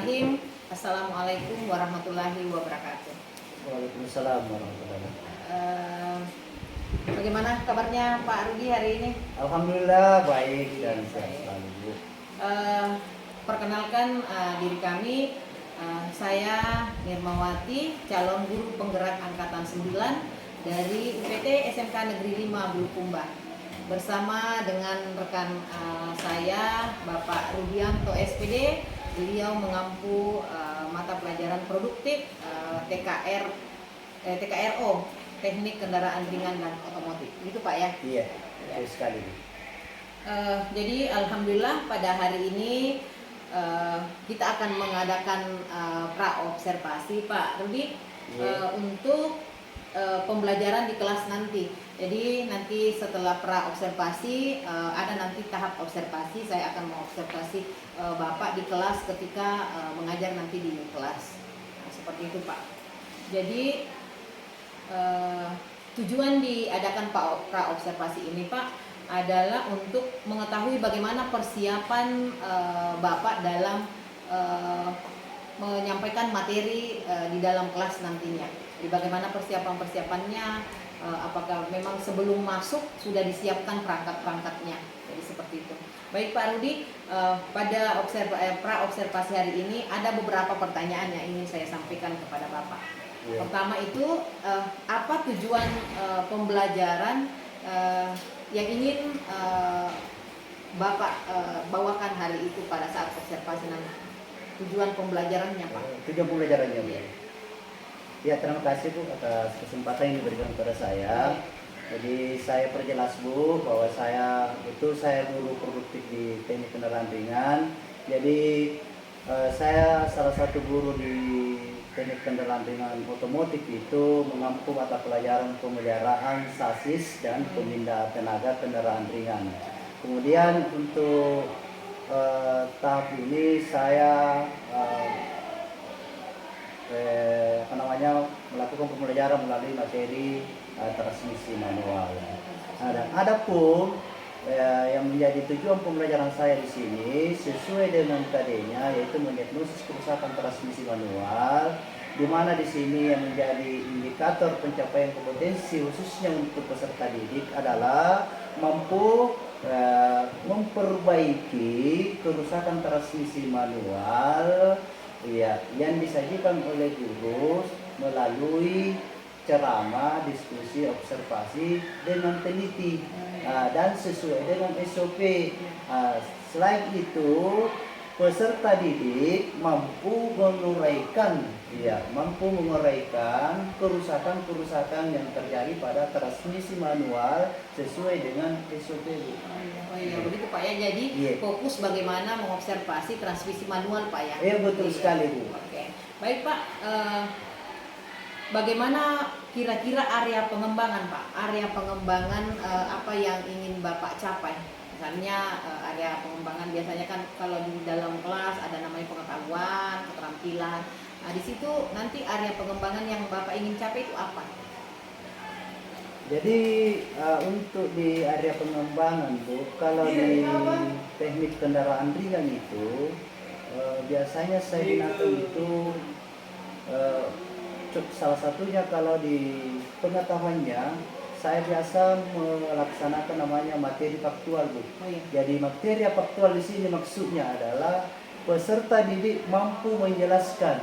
Bismillahirrahmanirrahim. Assalamualaikum warahmatullahi wabarakatuh. Waalaikumsalam warahmatullahi wabarakatuh. Bagaimana kabarnya Pak Rudi hari ini? Alhamdulillah baik dan sehat selalu, Bu. Perkenalkan diri kami, saya Nirmawati, calon guru penggerak angkatan 9 dari UPT SMK Negeri 5 Bulukumba. Bersama dengan rekan saya Bapak Rudianto SPD, beliau mengampu mata pelajaran produktif TKRO, Teknik Kendaraan Ringan dan Otomotif. Gitu Pak ya? Iya, betul sekali. Jadi alhamdulillah pada hari ini kita akan mengadakan pra-observasi Pak Rudi untuk pembelajaran di kelas nanti. Jadi nanti setelah pra-observasi ada nanti tahap observasi. Saya akan mengobservasi Bapak di kelas ketika mengajar nanti di kelas. Nah, seperti itu Pak. Jadi tujuan diadakan pra-observasi ini Pak adalah untuk mengetahui bagaimana persiapan Bapak dalam menyampaikan materi di dalam kelas nantinya. Jadi bagaimana persiapannya, apakah memang sebelum masuk sudah disiapkan perangkat-perangkatnya. Jadi seperti itu. Baik Pak Rudi, pada pra-observasi hari ini ada beberapa pertanyaan yang ingin saya sampaikan kepada Bapak. Pertama itu, apa tujuan pembelajaran yang ingin Bapak bawakan hari itu pada saat observasi nanti? Tujuan pembelajarannya Pak? Tujuan pembelajarannya, Bu. Ya, terima kasih Bu atas kesempatan yang diberikan kepada saya. Jadi saya perjelas Bu bahwa saya guru produktif di Teknik Kendaraan Ringan. Jadi saya salah satu guru di Teknik Kendaraan Ringan Otomotif itu mengampu mata pelajaran pemeliharaan sasis dan pemindahan tenaga kendaraan ringan. Kemudian untuk tahap ini saya melakukan pembelajaran melalui materi transmisi manual. Nah, dan adapun yang menjadi tujuan pembelajaran saya di sini sesuai dengan KD-nya, yaitu mendiagnosis kerusakan transmisi manual, di mana di sini yang menjadi indikator pencapaian kompetensi khususnya untuk peserta didik adalah mampu memperbaiki kerusakan transmisi manual yang disajikan oleh guru melalui ceramah, diskusi, observasi dengan teliti dan sesuai dengan SOP. Selain itu, peserta didik mampu menguraikan kerusakan yang terjadi pada transmisi manual sesuai dengan SOP. Oh iya, begitu Pak ya. Jadi fokus bagaimana mengobservasi transmisi manual Pak ya. Iya, betul sekali Bu. Oke. Baik Pak, bagaimana kira-kira area pengembangan Pak? Area pengembangan apa yang ingin Bapak capai? Misalnya area pengembangan biasanya kan kalau di dalam kelas ada namanya pengetahuan, keterampilan. Nah, di situ nanti area pengembangan yang Bapak ingin capai itu apa? Jadi untuk di area pengembangan Bu, kalau di teknik kendaraan ringan itu biasanya saya gunakan itu salah satunya kalau di pengetahuannya saya biasa melaksanakan namanya materi faktual Bu. Jadi materi faktual di sini maksudnya adalah peserta didik mampu menjelaskan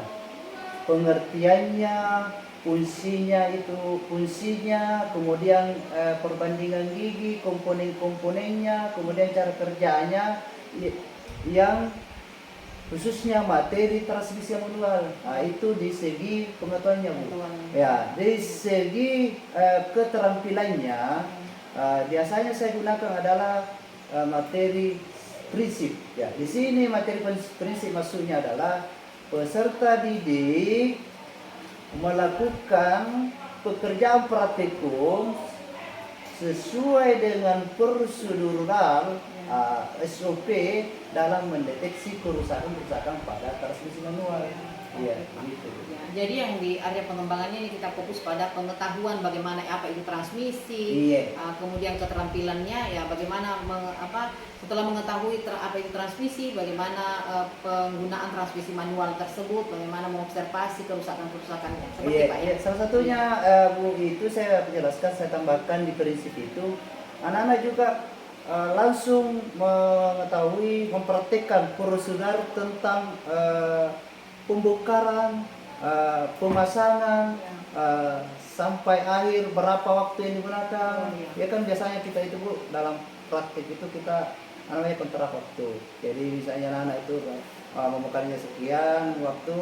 pengertiannya, fungsinya, kemudian perbandingan gigi, komponen-komponennya, kemudian cara kerjanya yang khususnya materi transmisi manual. Nah, itu di segi pengetahuannya Bu. Ya, dari segi keterampilannya biasanya saya gunakan adalah materi prinsip. Ya, di sini materi prinsip maksudnya adalah peserta didik melakukan pekerjaan praktikum sesuai dengan prosedural SOP dalam mendeteksi kerusakan pada transmisi manual. Iya, Oke, Pak. gitu. Ya, jadi yang di area pengembangannya ini kita fokus pada pengetahuan bagaimana apa itu transmisi, Iya, kemudian keterampilannya ya bagaimana setelah mengetahui apa itu transmisi, bagaimana penggunaan transmisi manual tersebut, bagaimana mengobservasi kerusakan-kerusakannya. Seperti iya, Pak ya. iya. Salah satunya Bu itu saya jelaskan, saya tambahkan di prinsip itu anak-anak juga langsung mengetahui, mempraktikkan prosedur tentang pembongkaran, pemasangan, sampai akhir berapa waktu yang digunakan. Oh, iya. Ya kan biasanya kita itu Bu dalam praktik itu kita namanya kontrak waktu. Jadi misalnya anak-anak itu membongkarnya sekian waktu,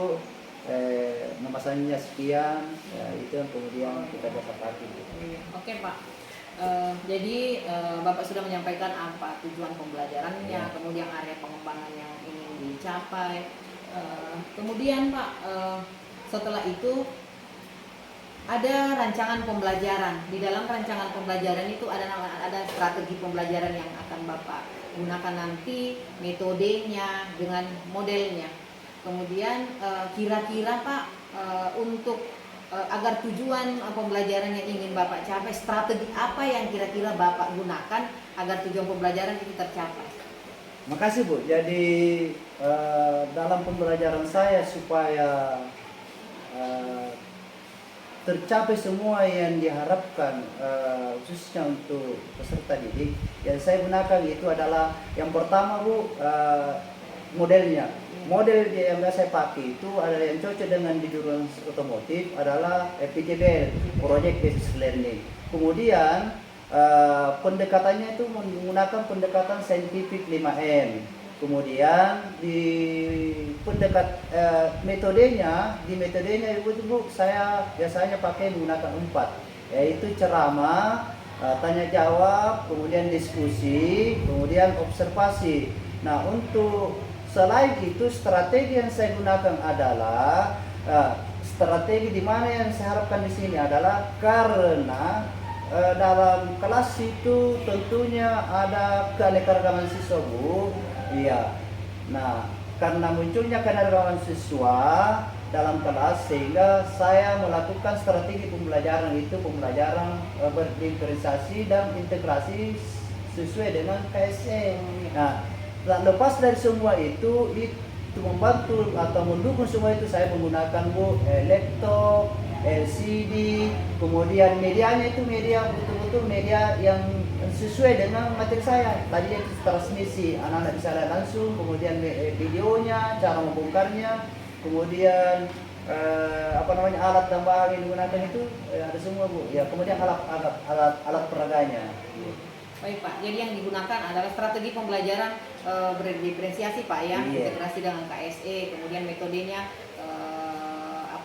memasangnya sekian, ya itu yang kemudian kita dapat pakai. Iya. Oke Pak. Jadi Bapak sudah menyampaikan apa tujuan pembelajarannya, Iya. kemudian area pengembangan yang ingin dicapai. Kemudian Pak, setelah itu ada rancangan pembelajaran. Di dalam rancangan pembelajaran itu ada strategi pembelajaran yang akan Bapak gunakan nanti, metodenya dengan modelnya. Kemudian kira-kira Pak, untuk agar tujuan pembelajaran yang ingin Bapak capai, strategi apa yang kira-kira Bapak gunakan agar tujuan pembelajaran itu tercapai? Makasih Bu. Jadi dalam pembelajaran saya supaya tercapai semua yang diharapkan, khususnya untuk peserta didik, yang saya gunakan itu adalah yang pertama Bu, modelnya. Model yang saya pakai itu adalah yang cocok dengan di jurusan otomotif adalah PJBL, Project Based Learning. Kemudian pendekatannya itu menggunakan pendekatan saintifik 5M. Kemudian di metodenya itu Bu, saya biasanya pakai menggunakan 4, yaitu ceramah, tanya jawab, kemudian diskusi, kemudian observasi. Nah, untuk selain itu strategi yang saya gunakan adalah strategi di mana yang saya harapkan di sini adalah karena dalam kelas itu tentunya ada keanekaragaman siswa Bu. Iya. Nah, karena munculnya keanekaragaman siswa dalam kelas, sehingga saya melakukan strategi pembelajaran itu pembelajaran berdifferensiasi dan integrasi sesuai dengan KSE. Nah, lepas dari semua itu membantu atau mendukung semua itu saya menggunakan Bu laptop, LCD, kemudian medianya itu media betul-betul media yang sesuai dengan materi saya. Tadi itu transmisi, anak-anak bisa lihat langsung, kemudian videonya, cara membongkarnya, kemudian alat tambahan yang digunakan itu ada semua Bu. Ya, kemudian alat peraganya. Baik Pak, jadi yang digunakan adalah strategi pembelajaran berdiferensiasi Pak ya, integrasi dengan KSE, kemudian metodenya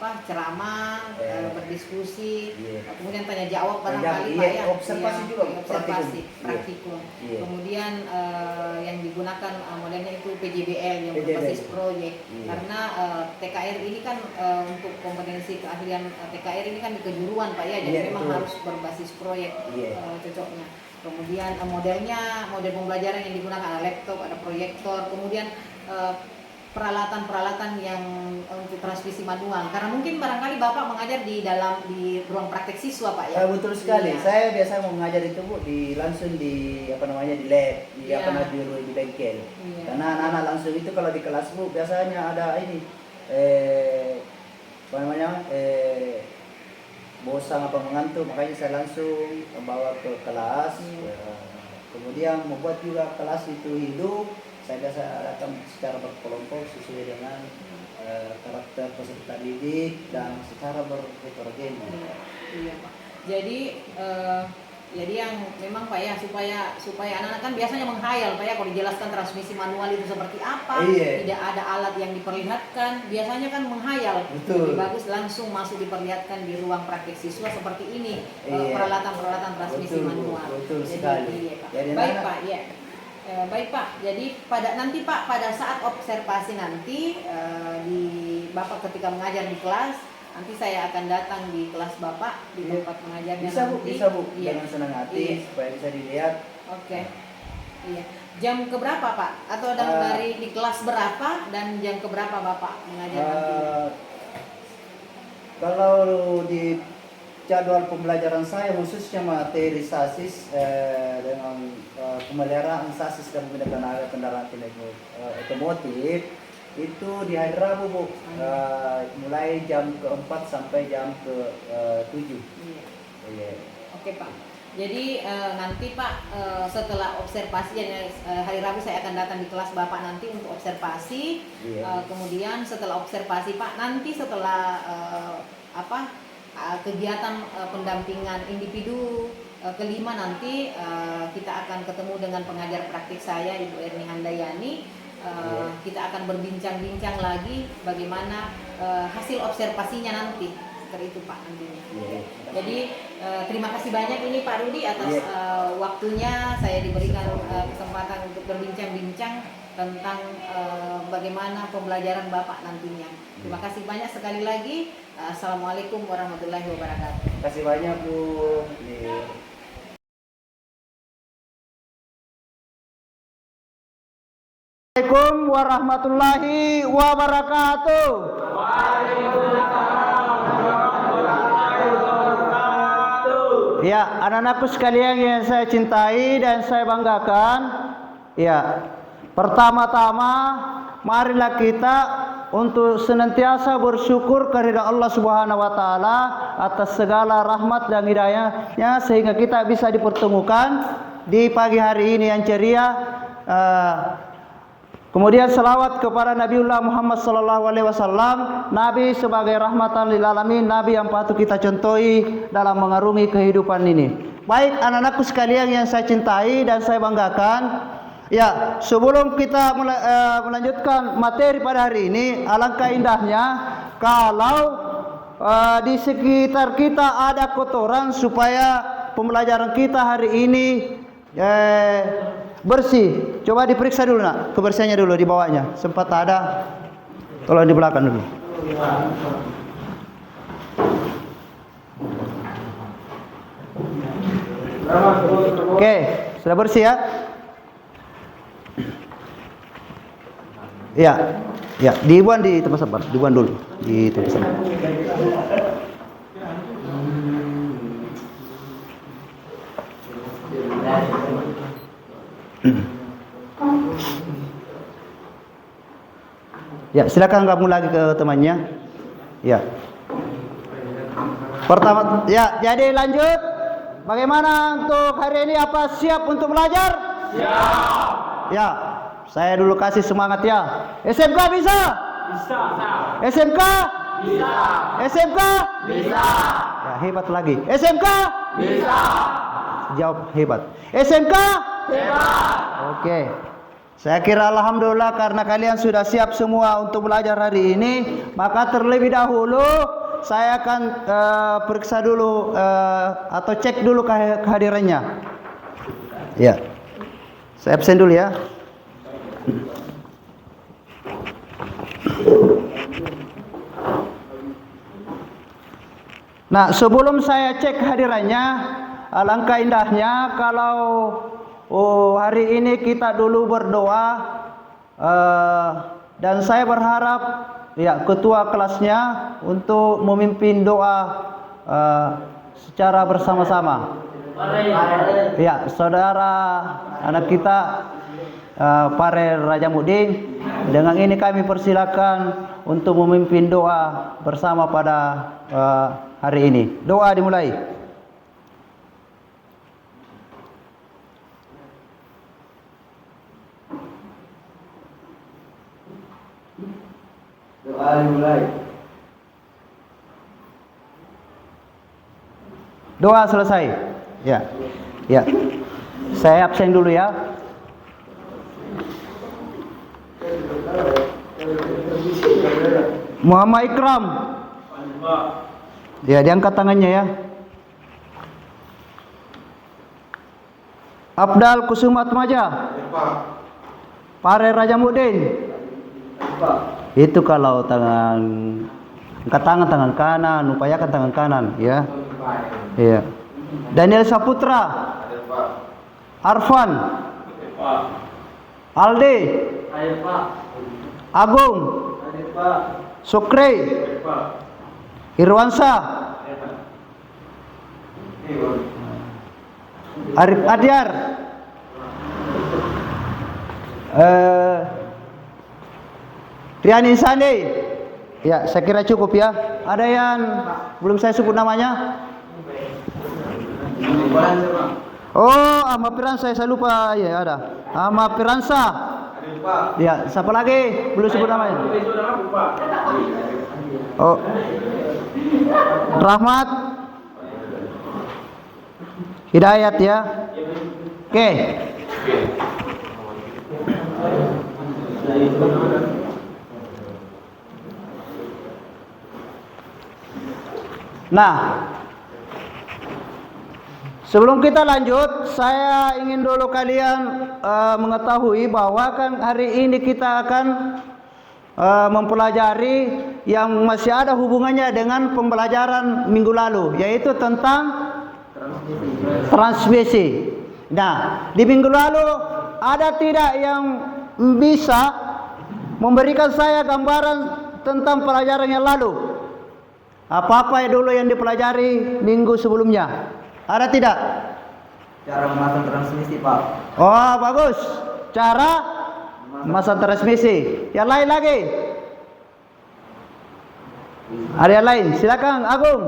ceramah, berdiskusi, kemudian tanya jawab barangkali Pak ya, observasi juga, praktikum. Kemudian yang digunakan modelnya itu PJBL yang berbasis proyek, karena TKR ini kan untuk kompetensi keahlian TKR ini kan di kejuruan Pak ya, jadi memang harus berbasis proyek cocoknya. Kemudian model pembelajaran yang digunakan ada laptop, ada proyektor, kemudian peralatan-peralatan yang untuk transmisi manual. Karena mungkin barangkali Bapak mengajar di ruang praktek siswa Pak ya. Betul sekali. Iya. Saya biasa mengajar itu Bu langsung di di lab, di bengkel. Iya. Karena anak-anak langsung itu kalau di kelas Bu biasanya ada ini bosan apa mengantuk, makanya saya langsung membawa ke kelas. Kemudian membuat juga kelas itu hidup. Saya biasa adakan secara berkelompok sesuai dengan karakter peserta didik dan secara berheterogen. Iya Pak. Jadi yang memang Pak ya supaya anak-anak kan biasanya menghayal Pak ya kalau dijelaskan transmisi manual itu seperti apa, tidak ada alat yang diperlihatkan, biasanya kan menghayal. Betul. Lebih bagus langsung masuk diperlihatkan di ruang praktik siswa seperti ini, peralatan-peralatan transmisi manual. Betul sekali. Iya Pak. Baik Pak, ya. Baik Pak, jadi pada saat observasi nanti di Bapak ketika mengajar di kelas, nanti saya akan datang di kelas Bapak di tempat mengajarnya. Bisa Bu, iya. dengan senang hati supaya bisa dilihat. Oke. Iya. Jam keberapa Pak? Atau dari di kelas berapa dan jam keberapa Bapak mengajar nanti? Kalau di jadwal pembelajaran saya khususnya materi sasis dengan pemeliharaan sasis dan menggunakan kendaraan otomotif itu di hari Rabu Bu, mulai jam ke-4 sampai jam ke-7. Iya. Iya. Oke Pak. Jadi nanti Pak setelah observasi, jadi hari Rabu saya akan datang di kelas Bapak nanti untuk observasi. Iya. Kemudian setelah observasi Pak, nanti setelah kegiatan pendampingan individu kelima nanti kita akan ketemu dengan pengajar praktik saya Ibu Erni Handayani. Kita akan berbincang-bincang lagi bagaimana hasil observasinya nanti. Seperti itu Pak nantinya. Iya. Jadi terima kasih banyak ini Pak Rudi atas waktunya saya diberikan kesempatan untuk berbincang-bincang tentang bagaimana pembelajaran Bapak nantinya. Terima kasih banyak sekali lagi. Assalamualaikum warahmatullahi wabarakatuh. Terima kasih banyak Bu. Iya. Assalamualaikum warahmatullahi wabarakatuh. Ya, anak-anakku sekalian yang saya cintai dan saya banggakan. Ya, pertama-tama marilah kita untuk senantiasa bersyukur kehadirat Allah Subhanahu wa taala atas segala rahmat dan hidayahnya sehingga kita bisa dipertemukan di pagi hari ini yang ceria. Kemudian selawat kepada Nabiullah Muhammad SAW, Nabi sebagai rahmatan lil alamin, Nabi yang patut kita contohi dalam mengarungi kehidupan ini. Baik anak-anakku sekalian yang saya cintai dan saya banggakan, ya sebelum kita melanjutkan materi pada hari ini, alangkah indahnya kalau di sekitar kita ada kotoran supaya pembelajaran kita hari ini bersih. Coba diperiksa dulu nak, kebersihannya dulu di bawahnya. Sempat ada, tolong di belakang dulu. Oke, sudah bersih ya? Ya, ya, dibuang di tempat sampah, dibuang dulu di tempat sampah. Ya, silakan kamu lagi ke temannya. Ya. Pertama, ya, jadi lanjut. Bagaimana untuk hari ini? Apa siap untuk belajar? Siap. Ya, saya dulu kasih semangat ya. SMK bisa? Bisa. SMK? Bisa. SMK? Bisa. Ya, hebat lagi. SMK? Bisa. Jawab hebat. SMK? Hebat. Oke. Saya kira alhamdulillah karena kalian sudah siap semua untuk belajar hari ini, maka terlebih dahulu saya akan periksa dulu atau cek dulu kehadirannya. Ya. Saya absen dulu ya. Nah, sebelum saya cek kehadirannya, alangkah indahnya kalau hari ini kita dulu berdoa, dan saya berharap ya ketua kelasnya untuk memimpin doa secara bersama-sama. Ya, saudara anak kita Pare Rajamudin, dengan ini kami persilakan untuk memimpin doa bersama pada hari ini. Doa dimulai. Doa dimulai. Doa selesai. Ya. Ya. Saya absen dulu ya. Muhammad Ikram. Ya, diangkat tangannya ya. Abdal Kusumat Maja. Pare Rajamudin. Itu kalau tangan, angkat tangan kanan, upayakan tangan kanan ya. Iya. Daniel Saputra. Arfan. Pak. Aldi, Ayo Pak. Agung, Ayo Pak. Sukri, Ayo Pak. Irwansyah, Ayo Pak. Ayo. Arif Adyar, Riani Sandi. Ya, saya kira cukup ya. Ada yang belum saya sebut namanya? Oh, Ahmad Piransa, saya lupa. Ya, ada. Ahmad Piransa. Ya, siapa lagi? Belum sebut namanya. Oh. Rahmat. Hidayat ya. Oke. Nah, sebelum kita lanjut, saya ingin dulu kalian mengetahui bahwa kan hari ini kita akan mempelajari yang masih ada hubungannya dengan pembelajaran minggu lalu, yaitu tentang transmisi. Nah, di minggu lalu ada tidak yang bisa memberikan saya gambaran tentang pelajaran yang lalu? Apa-apa dulu yang dipelajari minggu sebelumnya? Ada tidak? Cara memasang transmisi, Pak. Oh, bagus. Cara memasang transmisi. Yang lain lagi? Ada yang lain? Silakan, Agung.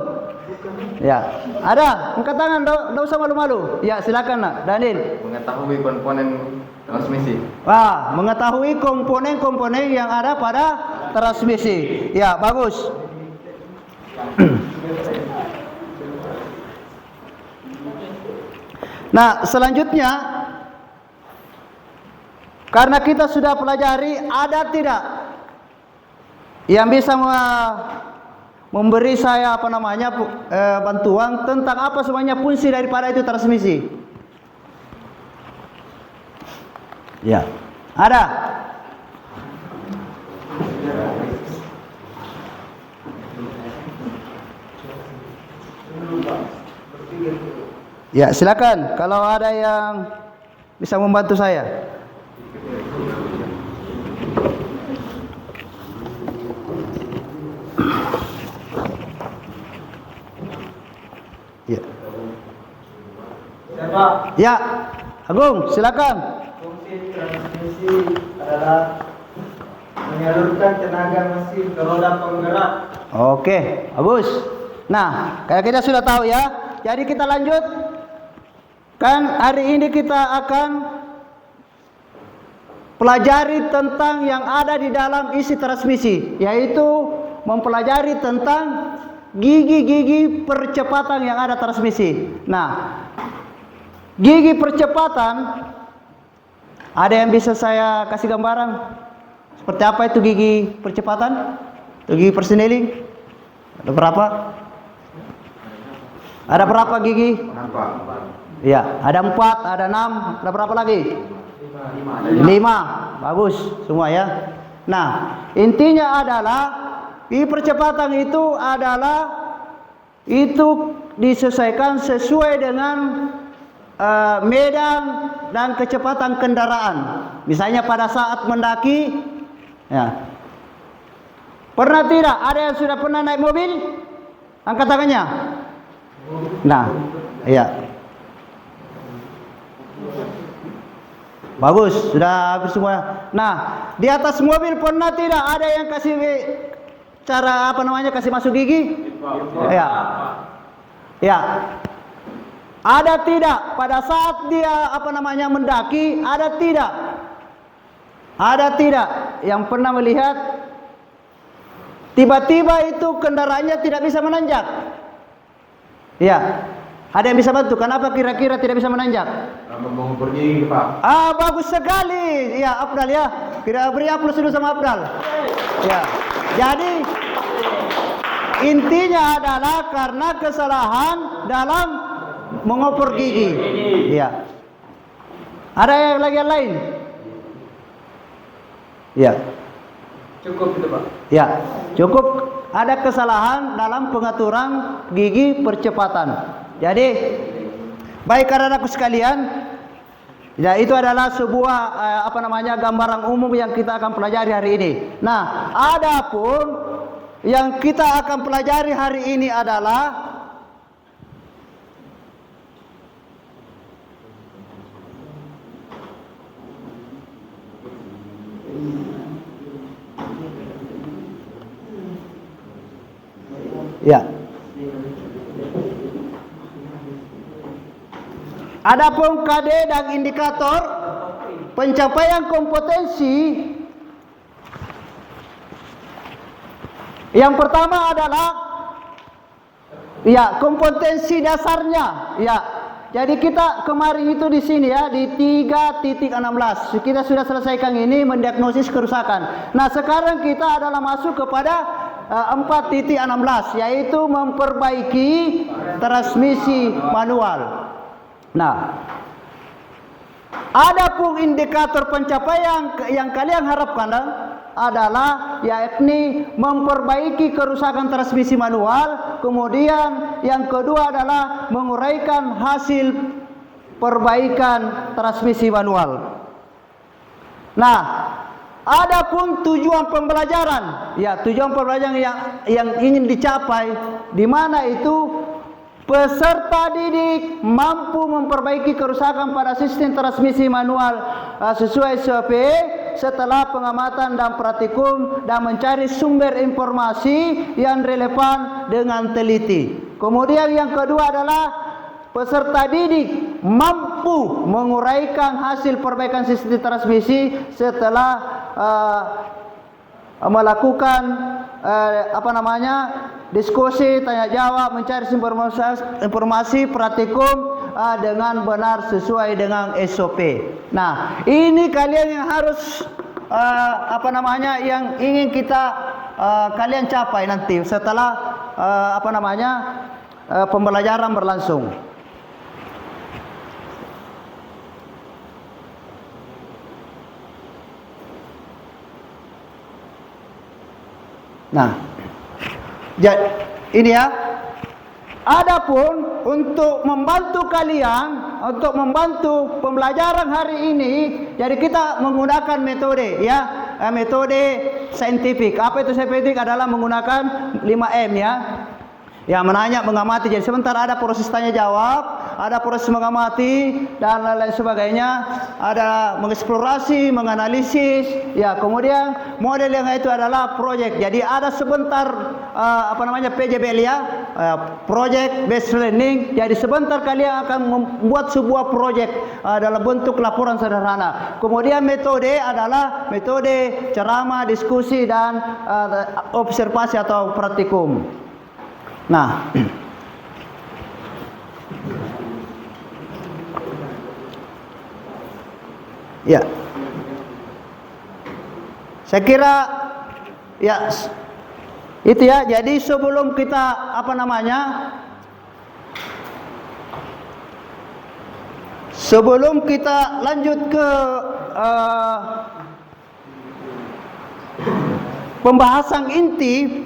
Ya, ada. Angkat tangan, tidak usah malu-malu. Ya, silakan, nak. Daniel. Mengetahui komponen transmisi. Wah, mengetahui komponen-komponen yang ada pada transmisi. Ya, bagus. Nah, selanjutnya, karena kita sudah pelajari, ada tidak yang bisa memberi saya bantuan tentang apa sebenarnya fungsi daripada itu transmisi? Ya, ada. Ya, silakan kalau ada yang bisa membantu saya. Ya. Siapa? Ya, Agung, silakan. Fungsi transmisi adalah menyalurkan tenaga mesin ke roda penggerak. Oke, bagus. Nah, kayak kita sudah tahu ya. Jadi kita lanjut. Kan hari ini kita akan pelajari tentang yang ada di dalam isi transmisi, yaitu mempelajari tentang gigi-gigi percepatan yang ada transmisi. Nah, gigi percepatan, ada yang bisa saya kasih gambaran? Seperti apa itu gigi percepatan? Gigi persneling? Ada berapa? Ada berapa gigi? Ya, ada 4, ada 6, ada berapa lagi? 5. Bagus semua ya. Nah, intinya adalah gigi percepatan itu disesuaikan sesuai dengan medan dan kecepatan kendaraan. Misalnya pada saat mendaki, ya. Pernah tidak ada yang sudah pernah naik mobil? Angkat tangannya. Nah, iya. Bagus, sudah habis semua. Nah, di atas mobil pernah tidak ada yang kasih cara kasih masuk gigi? Ya. Ya. Ada tidak pada saat dia mendaki, ada tidak? Ada tidak yang pernah melihat tiba-tiba itu kendaraannya tidak bisa menanjak? Ya. Ada yang bisa bantu? Kenapa kira-kira tidak bisa menanjak? Mengukur gigi, Pak. Ah, bagus sekali. Ya, Abdal ya. Kita beri aplaus dulu sama Abdal. Ya. Jadi intinya adalah karena kesalahan dalam mengukur gigi. Ya. Ada yang lain? Ya. Cukup itu, Pak. Ya, cukup ada kesalahan dalam pengaturan gigi percepatan. Jadi, baik anak-anakku sekalian, Ya, itu adalah sebuah gambaran umum yang kita akan pelajari hari ini. Nah, adapun yang kita akan pelajari hari ini adalah ya. Adapun KD dan indikator pencapaian kompetensi, yang pertama adalah kompetensi dasarnya. Jadi kita kemarin itu di sini di 3.16 kita sudah selesaikan ini mendiagnosis kerusakan. Nah, sekarang kita adalah masuk kepada 4.16 yaitu memperbaiki transmisi manual. Nah, adapun indikator pencapaian yang kalian harapkan adalah yakni memperbaiki kerusakan transmisi manual, kemudian yang kedua adalah menguraikan hasil perbaikan transmisi manual. Nah, adapun tujuan pembelajaran, tujuan pembelajaran yang ingin dicapai, di mana itu peserta didik mampu memperbaiki kerusakan pada sistem transmisi manual sesuai SOP setelah pengamatan dan praktikum dan mencari sumber informasi yang relevan dengan teliti. Kemudian yang kedua adalah peserta didik mampu menguraikan hasil perbaikan sistem transmisi setelah melakukan diskusi, tanya jawab, mencari informasi praktikum dengan benar sesuai dengan SOP. Nah, ini kalian yang harus yang ingin kita kalian capai nanti setelah pembelajaran berlangsung. Nah, ini adapun untuk membantu kalian, untuk membantu pembelajaran hari ini, jadi kita menggunakan metode metode saintifik. Apa itu saintifik? Adalah menggunakan 5M yang menanya, mengamati. Jadi sebentar ada proses tanya jawab, ada proses mengamati dan lain-lain sebagainya, ada mengeksplorasi, menganalisis, kemudian model yang itu adalah project. Jadi ada sebentar PJBL project based learning. Jadi sebentar kalian akan membuat sebuah project dalam bentuk laporan sederhana. Kemudian metode adalah metode ceramah, diskusi dan observasi atau praktikum. Nah, saya kira itu jadi sebelum kita sebelum kita lanjut ke pembahasan inti,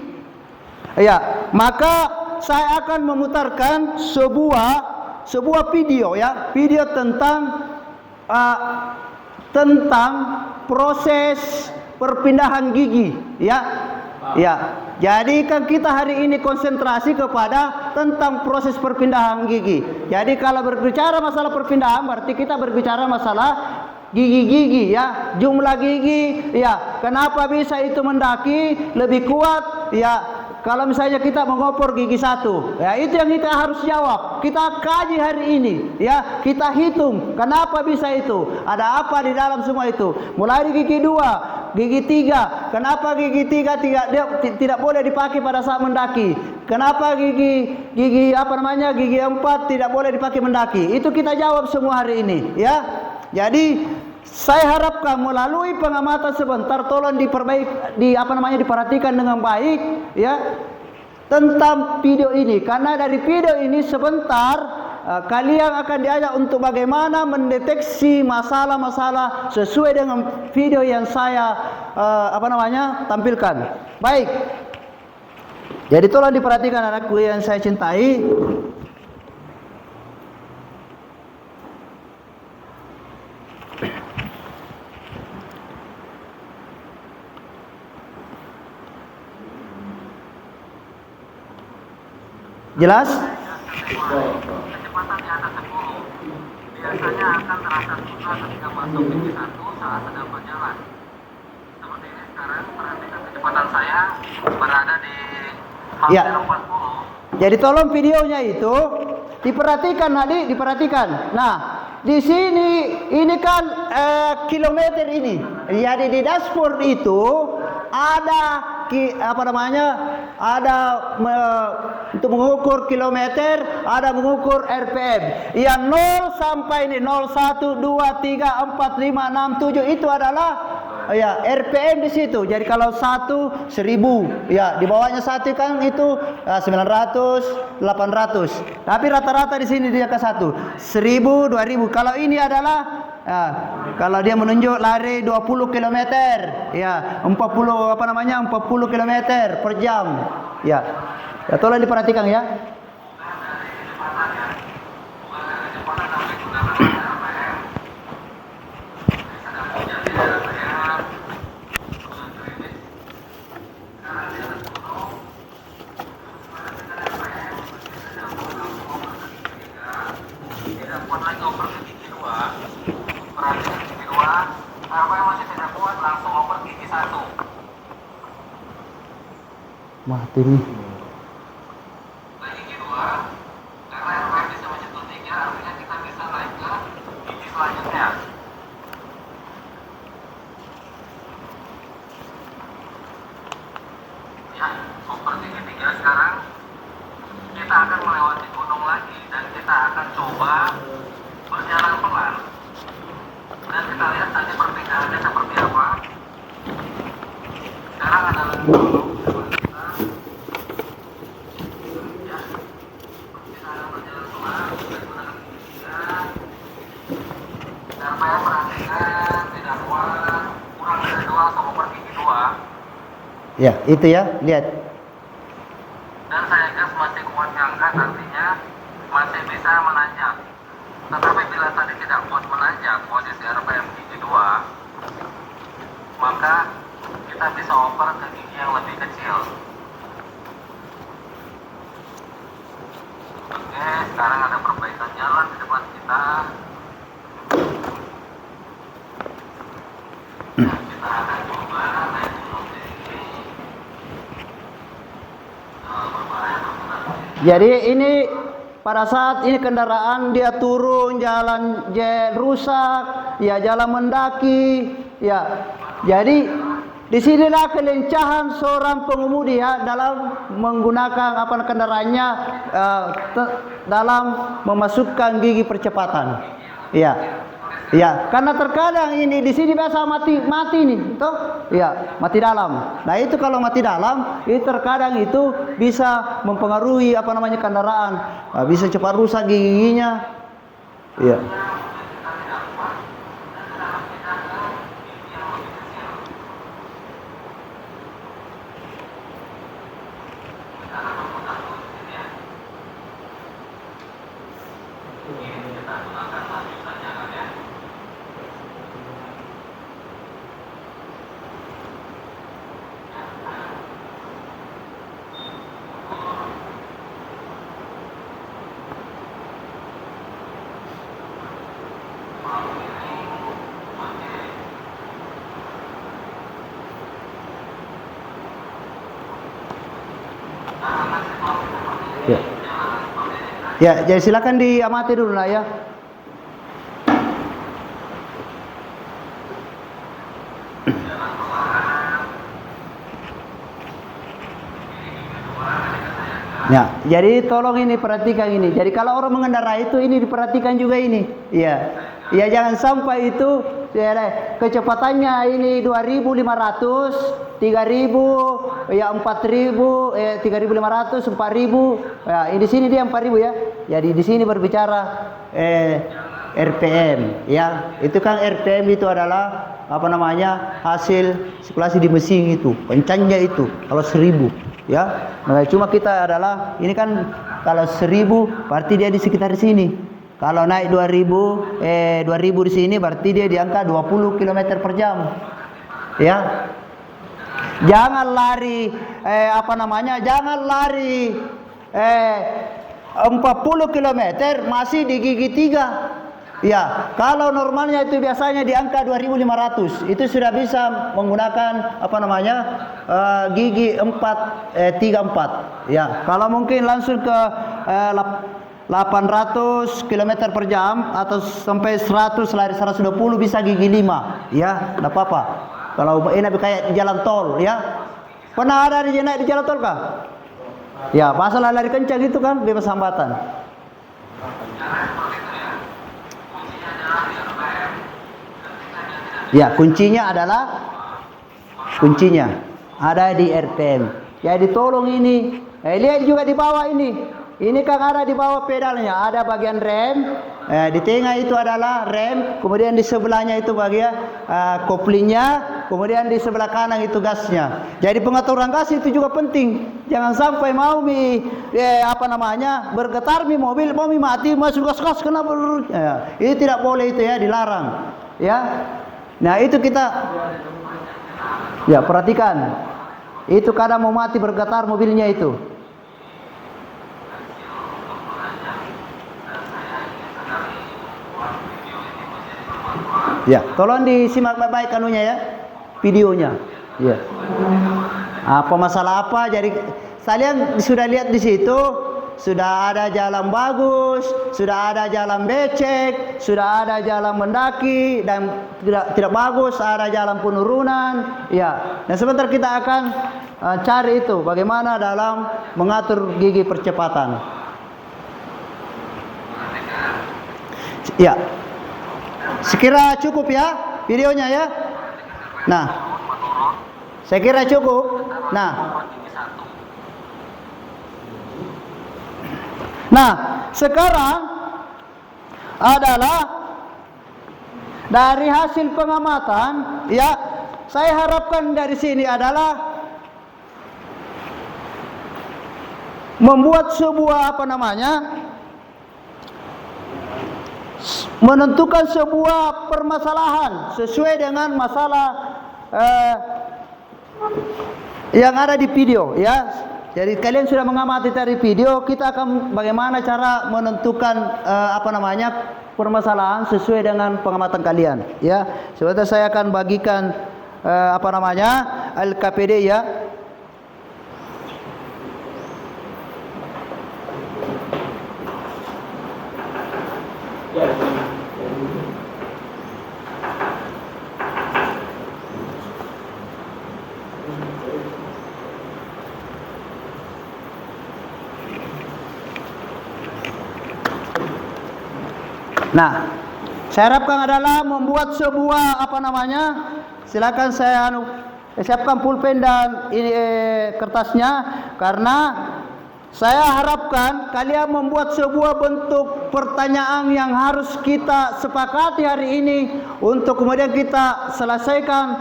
maka saya akan memutarkan sebuah video video tentang proses perpindahan gigi Jadi kan kita hari ini konsentrasi kepada tentang proses perpindahan gigi. Jadi kalau berbicara masalah perpindahan berarti kita berbicara masalah gigi-gigi jumlah gigi kenapa bisa itu mendaki lebih kuat kalau misalnya kita mengopor gigi satu itu yang kita harus jawab, kita kaji hari ini kita hitung kenapa bisa itu, ada apa di dalam semua itu, mulai di gigi 2, gigi 3, kenapa gigi 3 tidak boleh dipakai pada saat mendaki, kenapa gigi 4 tidak boleh dipakai mendaki, itu kita jawab semua hari ini Jadi saya harapkan melalui pengamatan sebentar tolong diperhatikan dengan baik tentang video ini, karena dari video ini sebentar kalian akan diajak untuk bagaimana mendeteksi masalah-masalah sesuai dengan video yang saya tampilkan. Baik. Jadi tolong diperhatikan anakku yang saya cintai. Jelas? Kecepatan di atas 10 biasanya akan terasa susah ketika masuk di 1 saat sedang berjalan. Seperti ini sekarang, perhatikan kecepatan saya berada di hampir Ya. 40. Jadi tolong videonya itu diperhatikan, adik, diperhatikan. Nah, di sini ini kan kilometer ini. Jadi di dashboard itu ada untuk mengukur kilometer, ada mengukur RPM. Yang 0 sampai ini 0, 1, 2, 3, 4, 5, 6, 7 itu adalah ya RPM di situ. Jadi kalau 1 1000, ya di bawahnya 1 kan itu 900, 800. Tapi rata-rata di sini dia ke 1 1000, 2000. Kalau ini adalah kalau dia menunjuk lari 20 km, ya 40 km per jam. Ya. Ya tolong diperhatikan ya. Apa yang masih tidak kuat langsung oper gigi 1. Mati nih. Gigi 2, karena RPM bisa menyentuh 3, artinya kita bisa naik ke gigi selanjutnya. Ya, oper gigi 3 sekarang kita akan melewati gunung lagi dan kita akan coba berjalan pelan. Dan kita lihat tadi perpindahannya seperti apa. Sekarang adalah gunung depan kita. Ya, kita akan berjalan pelan menggunakan gigi 3. RPM perhatikan tidak kuat, kurang dari 2 langsung oper gigi 2. Ya, itu ya, lihat. Dan saya gas masih kuat ngangkat, artinya masih bisa menanjak. Tetapi bila tadi tidak kuat menanjak posisi RPM gigi 2, maka kita bisa oper ke gigi yang lebih kecil. Oke, sekarang ada perbaikan jalan di depan kita. Dan kita akan coba naik gunung di sini. Berbahaya berputar. Jadi ini pada saat ini kendaraan dia turun jalan rusak, ya jalan mendaki, ya. Jadi disinilah kelincahan seorang pengemudi ya dalam menggunakan kendaraannya dalam memasukkan gigi percepatan, ya. Ya, karena terkadang ini di sini biasa mati nih, toh? Ya, mati dalam. Nah, itu kalau mati dalam, itu terkadang itu bisa mempengaruhi kendaraan. Nah, bisa cepat rusak giginya. Iya. Ya. Ya, jadi silakan diamati dulu lah ya. Ya, jadi tolong ini perhatikan ini. Jadi kalau orang mengendarai itu ini diperhatikan juga ini. Iya. Ya jangan sampai itu ya, kecepatannya ini 2.500, 3.000, ya 4.000, 3.500, 4.000. Ya, di sini dia 4.000 ya. Jadi di sini berbicara RPM ya. Itu kan RPM itu adalah hasil sirkulasi di mesin itu, kencangnya itu kalau 1.000 ya. Nah, cuma kita adalah ini kan kalau 1.000 berarti dia di sekitar sini. Kalau naik 2.000 di sini berarti dia di angka 20 km per jam. Ya. Jangan lari jangan lari 40 km masih di gigi 3. Ya, kalau normalnya itu biasanya di angka 2.500, itu sudah bisa menggunakan apa namanya gigi 34. Ya, kalau mungkin langsung ke 800 km per jam atau sampai 100 lari 120 bisa gigi 5. Ya, tidak apa-apa. Kalau enak kayak di jalan tol, ya. Pernah ada di jalan tol kah? Ya, masalah lari kencang itu kan bebas hambatan. Ya, kuncinya ada di RPM. Jadi tolong ini, lihat juga di bawah ini. Ini kan ada di bawah pedalnya, ada bagian rem. Di tengah itu adalah rem, kemudian di sebelahnya itu bagian koplingnya, kemudian di sebelah kanan itu gasnya. Jadi pengaturan gas itu juga penting. Jangan sampai mau bergetar mobil mau mati masuk gas kenapa? Ya, itu tidak boleh itu ya, dilarang. Ya. Nah, itu kita ya perhatikan. Itu kadang mau mati bergetar mobilnya itu. Ya, tolong disimak baik-baik anunya ya, videonya. Ya. Apa masalah apa? Jadi kalian sudah lihat di situ, sudah ada jalan bagus, sudah ada jalan becek, sudah ada jalan mendaki dan tidak bagus, ada jalan penurunan. Ya. Dan sebentar kita akan cari itu bagaimana dalam mengatur gigi percepatan. Ya. Sekira cukup ya videonya ya. Nah, saya kira cukup. Nah, sekarang adalah dari hasil pengamatan ya, saya harapkan dari sini adalah membuat sebuah menentukan sebuah permasalahan sesuai dengan masalah yang ada di video ya. Jadi kalian sudah mengamati dari video, kita akan bagaimana cara menentukan permasalahan sesuai dengan pengamatan kalian ya. Sebentar saya akan bagikan LKPD ya. Nah, saya harapkan adalah membuat sebuah silakan saya siapkan pulpen dan ini kertasnya, karena saya harapkan kalian membuat sebuah bentuk pertanyaan yang harus kita sepakati hari ini untuk kemudian kita selesaikan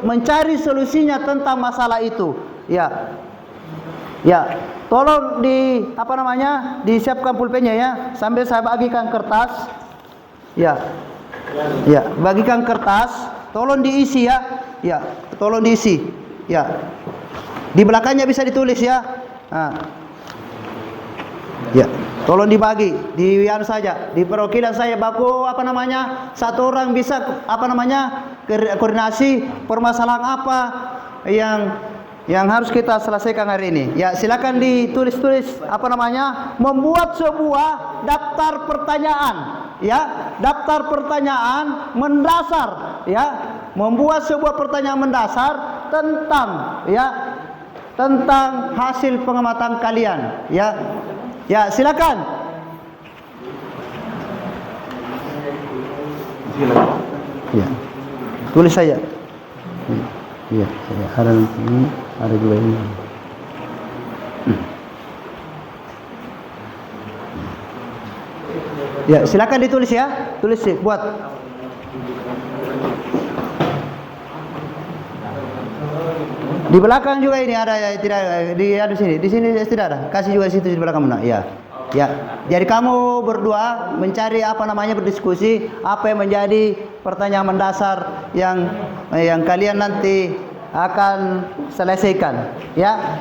mencari solusinya tentang masalah itu. Ya. Ya, tolong disiapkan pulpennya ya, sambil saya bagikan kertas. Ya. Ya, bagikan kertas, tolong diisi ya. Ya, tolong diisi. Ya. Di belakangnya bisa ditulis ya. Nah. Ya, tolong dibagi, saja. Di perwakilan saya baku satu orang bisa koordinasi permasalahan apa yang harus kita selesaikan hari ini. Ya, silakan ditulis-tulis membuat sebuah daftar pertanyaan, ya, daftar pertanyaan mendasar, ya, membuat sebuah pertanyaan mendasar tentang hasil pengamatan kalian, ya. Ya, silakan. Ya. Tulis saja. Iya, ada ini, ada juga ini. Ya, silakan ditulis ya. Tulis sih, buat. Di belakang juga ini ada ya, tidak di sini. Di sini tidak ada. Kasih juga di situ di belakang mana? Ya. Ya. Jadi kamu berdua mencari berdiskusi apa yang menjadi pertanyaan mendasar yang kalian nanti akan selesaikan, ya.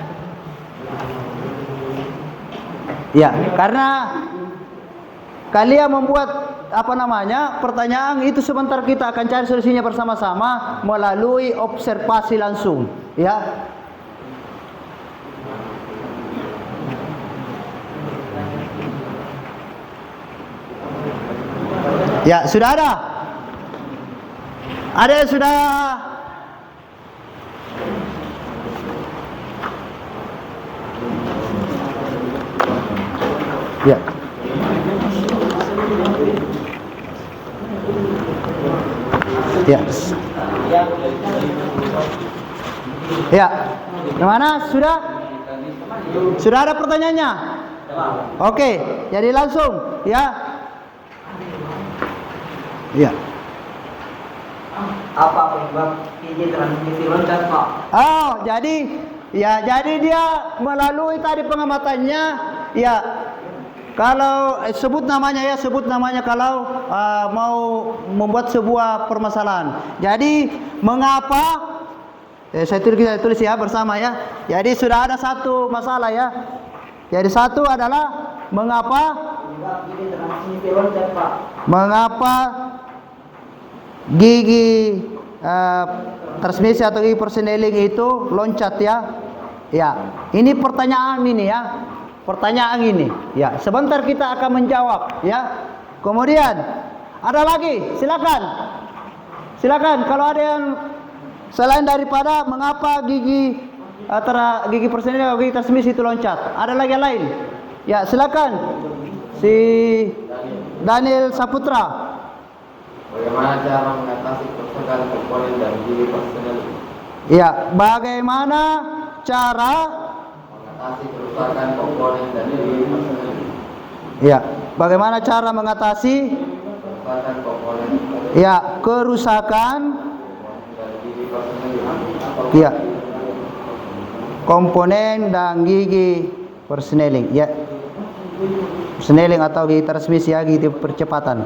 Ya, karena kalian membuat pertanyaan itu sebentar kita akan cari solusinya bersama-sama melalui observasi langsung, ya. Ya, sudah ada? Ada yang sudah? Ya. Ya. Ya. Gimana? Sudah? Sudah ada pertanyaannya? Oke, jadi langsung, ya. Ya. Apa penyebab ini transmisi loncat, Pak? Oh, jadi dia melalui tadi pengamatannya, ya. Kalau sebut namanya kalau mau membuat sebuah permasalahan. Jadi mengapa? Saya tulis ya bersama ya. Jadi sudah ada satu masalah ya. Jadi satu adalah mengapa gigi transmisi atau gigi persneling itu loncat ya. Ya, ini pertanyaan ini ya. Pertanyaan ini, ya. Sebentar kita akan menjawab, ya. Kemudian ada lagi, silakan. Kalau ada yang selain daripada mengapa gigi antara gigi persneling atau gigi transmisi itu loncat, ada lagi yang lain. Ya, silakan. Si Daniel Saputra. Bagaimana cara mengatasi kerusakan komponen dan gigi persneling? Ya, bagaimana cara Mengatasi kerusakan komponen dan gigi persneling. Ya, bagaimana cara mengatasi Kerusakan komponen ya kerusakan dan gigi persneling. ya komponen dan gigi persneling ya. Persneling atau gigi transmisi ya, gigi percepatan.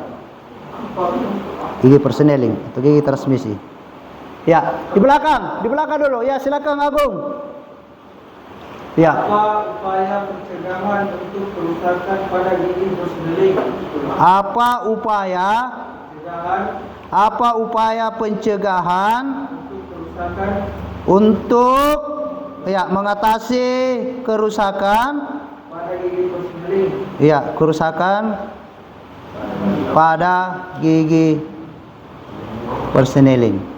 Gigi persneling atau gigi transmisi. Ya, di belakang dulu. Ya, silakan Agung. Ya. Apa upaya pencegahan untuk kerusakan pada gigi persneling? Apa upaya pencegahan Untuk kerusakan untuk ya mengatasi kerusakan pada gigi persneling. ya kerusakan pada gigi persneling.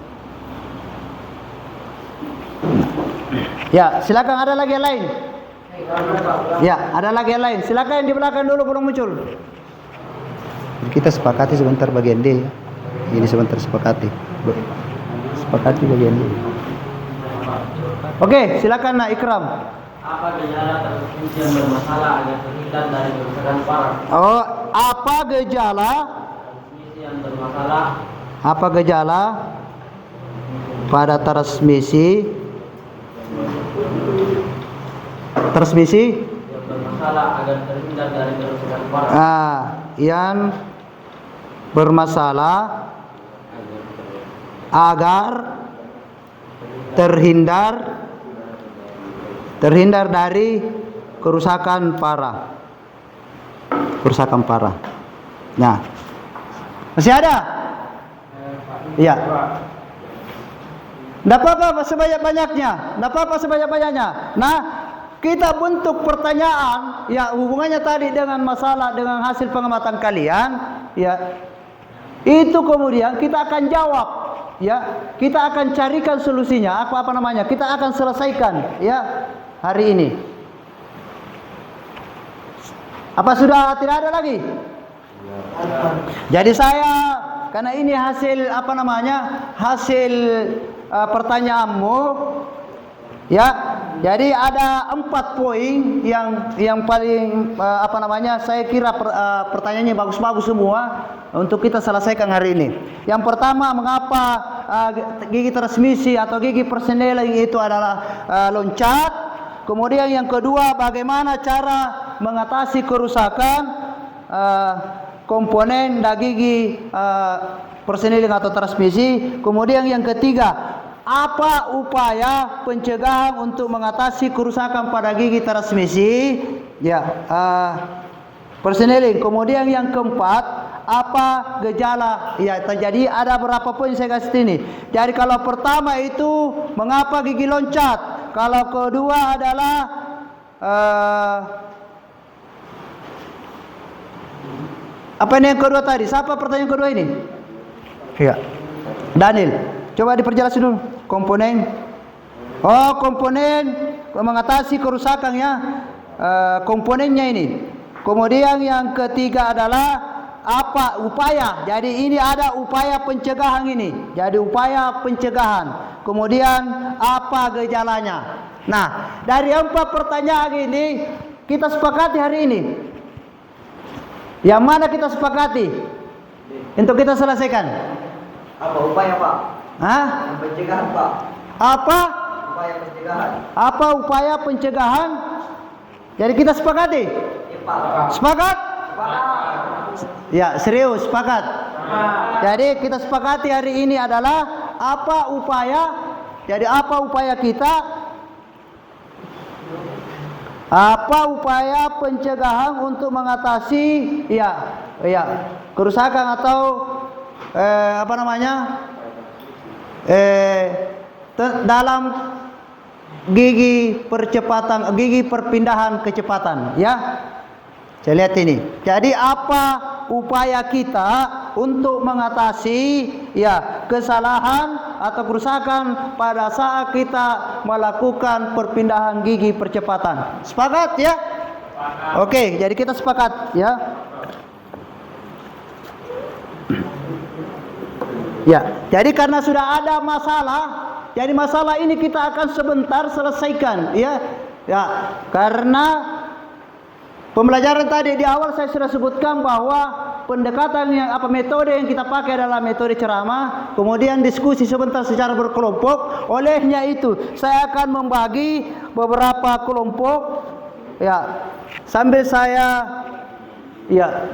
Ya, silakan, ada lagi yang lain. Ya, ada lagi yang lain. Silakan yang di belakang dulu belum muncul. Kita sepakati sebentar bagian D ya. Ini sebentar sepakati. Sepakati bagian D. Oke, silakan Nak Ikram. Apa gejala transmisi yang bermasalah agar terhindar dari kerusakan parah? Oh, apa gejala? Transmisi yang bermasalah Apa gejala pada transmisi yang bermasalah agar terhindar dari kerusakan parah? Yang bermasalah agar terhindar dari kerusakan parah. Nah, masih ada? Iya. Tidak apa-apa sebanyak-banyaknya. Nah, kita bentuk pertanyaan ya hubungannya tadi dengan masalah dengan hasil pengamatan kalian ya. Itu kemudian kita akan jawab ya. Kita akan carikan solusinya kita akan selesaikan ya hari ini. Apa sudah tidak ada lagi? Jadi saya karena ini hasil hasil pertanyaanmu ya. Jadi ada 4 poin yang paling saya kira pertanyaannya bagus-bagus semua untuk kita selesaikan hari ini. Yang pertama, mengapa gigi transmisi atau gigi persneling itu adalah loncat. Kemudian yang kedua, bagaimana cara mengatasi kerusakan komponen dan gigi persneling atau transmisi. Kemudian yang ketiga, apa upaya pencegahan untuk mengatasi kerusakan pada gigi transmisi. Ya, personeling. Kemudian yang keempat, apa gejala? Ya, terjadi ada berapa poin saya kasih ini. Jadi kalau pertama itu mengapa gigi loncat? Kalau kedua adalah apa ini yang kedua tadi? Siapa pertanyaan kedua ini? Ya, Daniel. Coba diperjelas dulu komponen. Oh, komponen mengatasi kerusakan ya. Komponennya ini. Kemudian yang ketiga adalah apa upaya. Jadi ini ada upaya pencegahan ini. Jadi upaya pencegahan. Kemudian apa gejalanya. Nah, dari 4 pertanyaan ini kita sepakati hari ini. Yang mana kita sepakati untuk kita selesaikan? Apa upaya Pak? Hah? Pencegahan Pak. Apa? Upaya pencegahan. Apa upaya pencegahan? Jadi kita sepakati. Ya Pak. Sepakat? Ya, serius sepakat. Jadi kita sepakati hari ini adalah apa upaya? Jadi apa upaya kita? Apa upaya pencegahan untuk mengatasi kerusakan atau dalam gigi perpindahan kecepatan ya. Saya lihat ini. Jadi apa upaya kita untuk mengatasi kesalahan atau kerusakan pada saat kita melakukan perpindahan gigi percepatan. Sepakat ya? Oke, jadi kita sepakat ya. Ya, jadi karena sudah ada masalah, jadi masalah ini kita akan sebentar selesaikan ya. Ya, karena pembelajaran tadi di awal saya sudah sebutkan bahwa pendekatan metode yang kita pakai adalah metode ceramah, kemudian diskusi sebentar secara berkelompok. Olehnya itu saya akan membagi beberapa kelompok ya sambil saya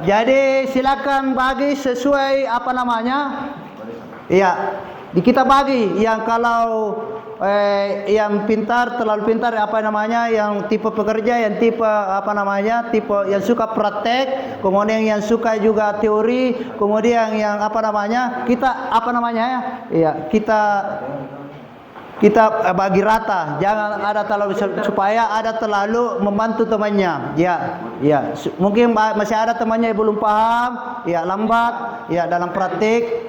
jadi silakan bagi sesuai kita bagi yang kalau yang pintar, terlalu pintar yang tipe pekerja, yang tipe tipe yang suka praktek, kemudian yang suka juga teori, kemudian yang kita bagi rata, jangan ada terlalu supaya ada terlalu membantu temannya. Mungkin masih ada temannya yang belum paham, lambat, dalam praktik,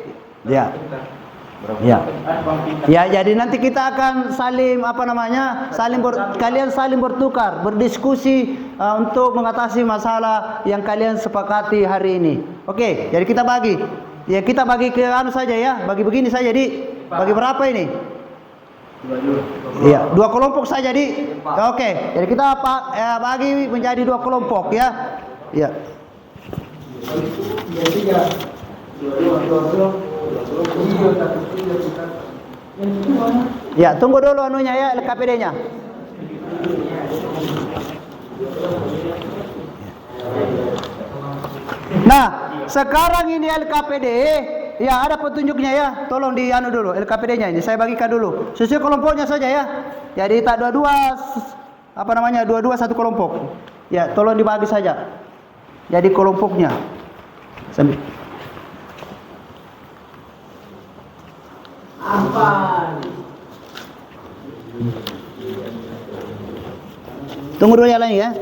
jadi nanti kita akan saling kalian saling bertukar, berdiskusi untuk mengatasi masalah yang kalian sepakati hari ini. Oke, jadi kita bagi. Ya, kita bagi ke saja ya, bagi begini saja bagi berapa ini? Iya, 2 kelompok saja Oke, jadi kita bagi menjadi 2 kelompok ya. Iya. Ya, tunggu dulu LKPD-nya. Nah, sekarang ini LKPD ada petunjuknya ya. Tolong dulu LKPD-nya ini. Saya bagikan dulu. Sesuai kelompoknya saja ya. Jadi tak dua-dua satu kelompok. Ya, tolong dibagi saja. Jadi kelompoknya. Sambil. Tunggu dulu ya lain ya.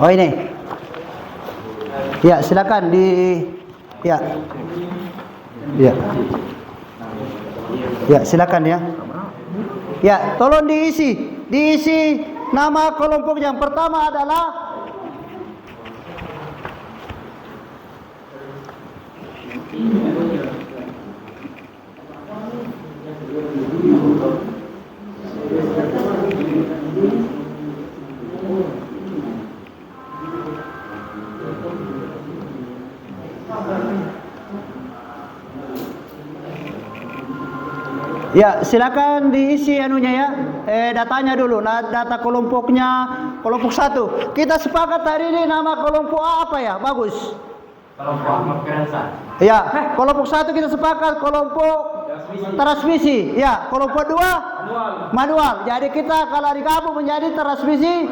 Oh ini. Ya, silakan ya. Ya, silakan ya. Ya, tolong diisi nama kelompok yang pertama adalah Ya, silakan diisi datanya dulu. Data kelompoknya, kelompok 1. Kita sepakat hari ini nama kelompok A apa ya? Bagus. Kelompok kekerasan. Ya, kelompok 1 kita sepakat kelompok transmisi. Ya, kelompok 2 manual. Jadi kita kalau digabung menjadi transmisi.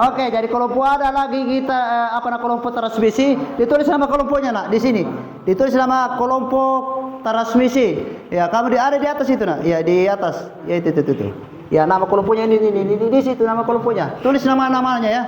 Oke, jadi kelompok ada lagi kita kelompok transmisi. Ditulis nama kelompoknya nak di sini. Ditulis nama kelompok transmisi. Ya, kamu ada di atas itu nak. Ya, di atas. Ya itu. Ya, nama kelompoknya ini di situ nama kelompoknya. Tulis nama-namanya ya.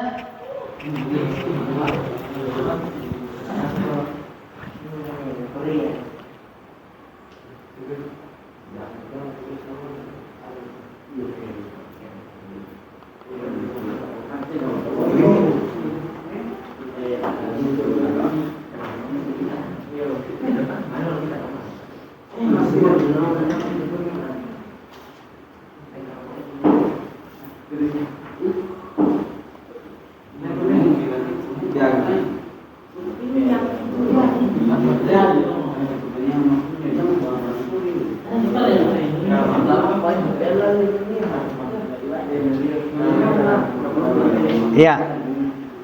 Ya,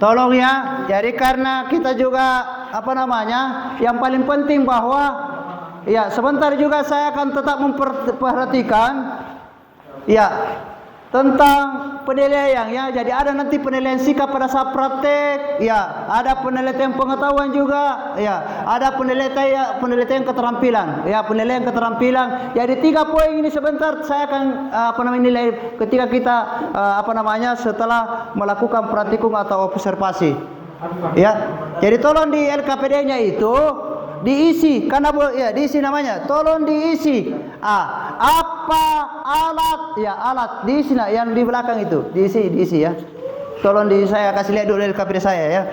tolong ya. Jadi karena kita juga yang paling penting bahwa ya sebentar juga saya akan tetap memperhatikan ya tentang penilaian ya. Jadi ada nanti penilaian sikap pada saat praktek, ya, ada penilaian pengetahuan juga, ya, ada penilaian keterampilan, ya, penilaian keterampilan. Jadi 3 poin ini sebentar saya akan nilai ketika kita setelah melakukan praktikum atau observasi. Ya. Jadi tolong di LKPD-nya itu diisi karena diisi namanya. Tolong diisi. Apa alat? Ya, alat diisi yang di belakang itu. Diisi ya. Tolong saya kasih lihat dulu LKPD saya ya.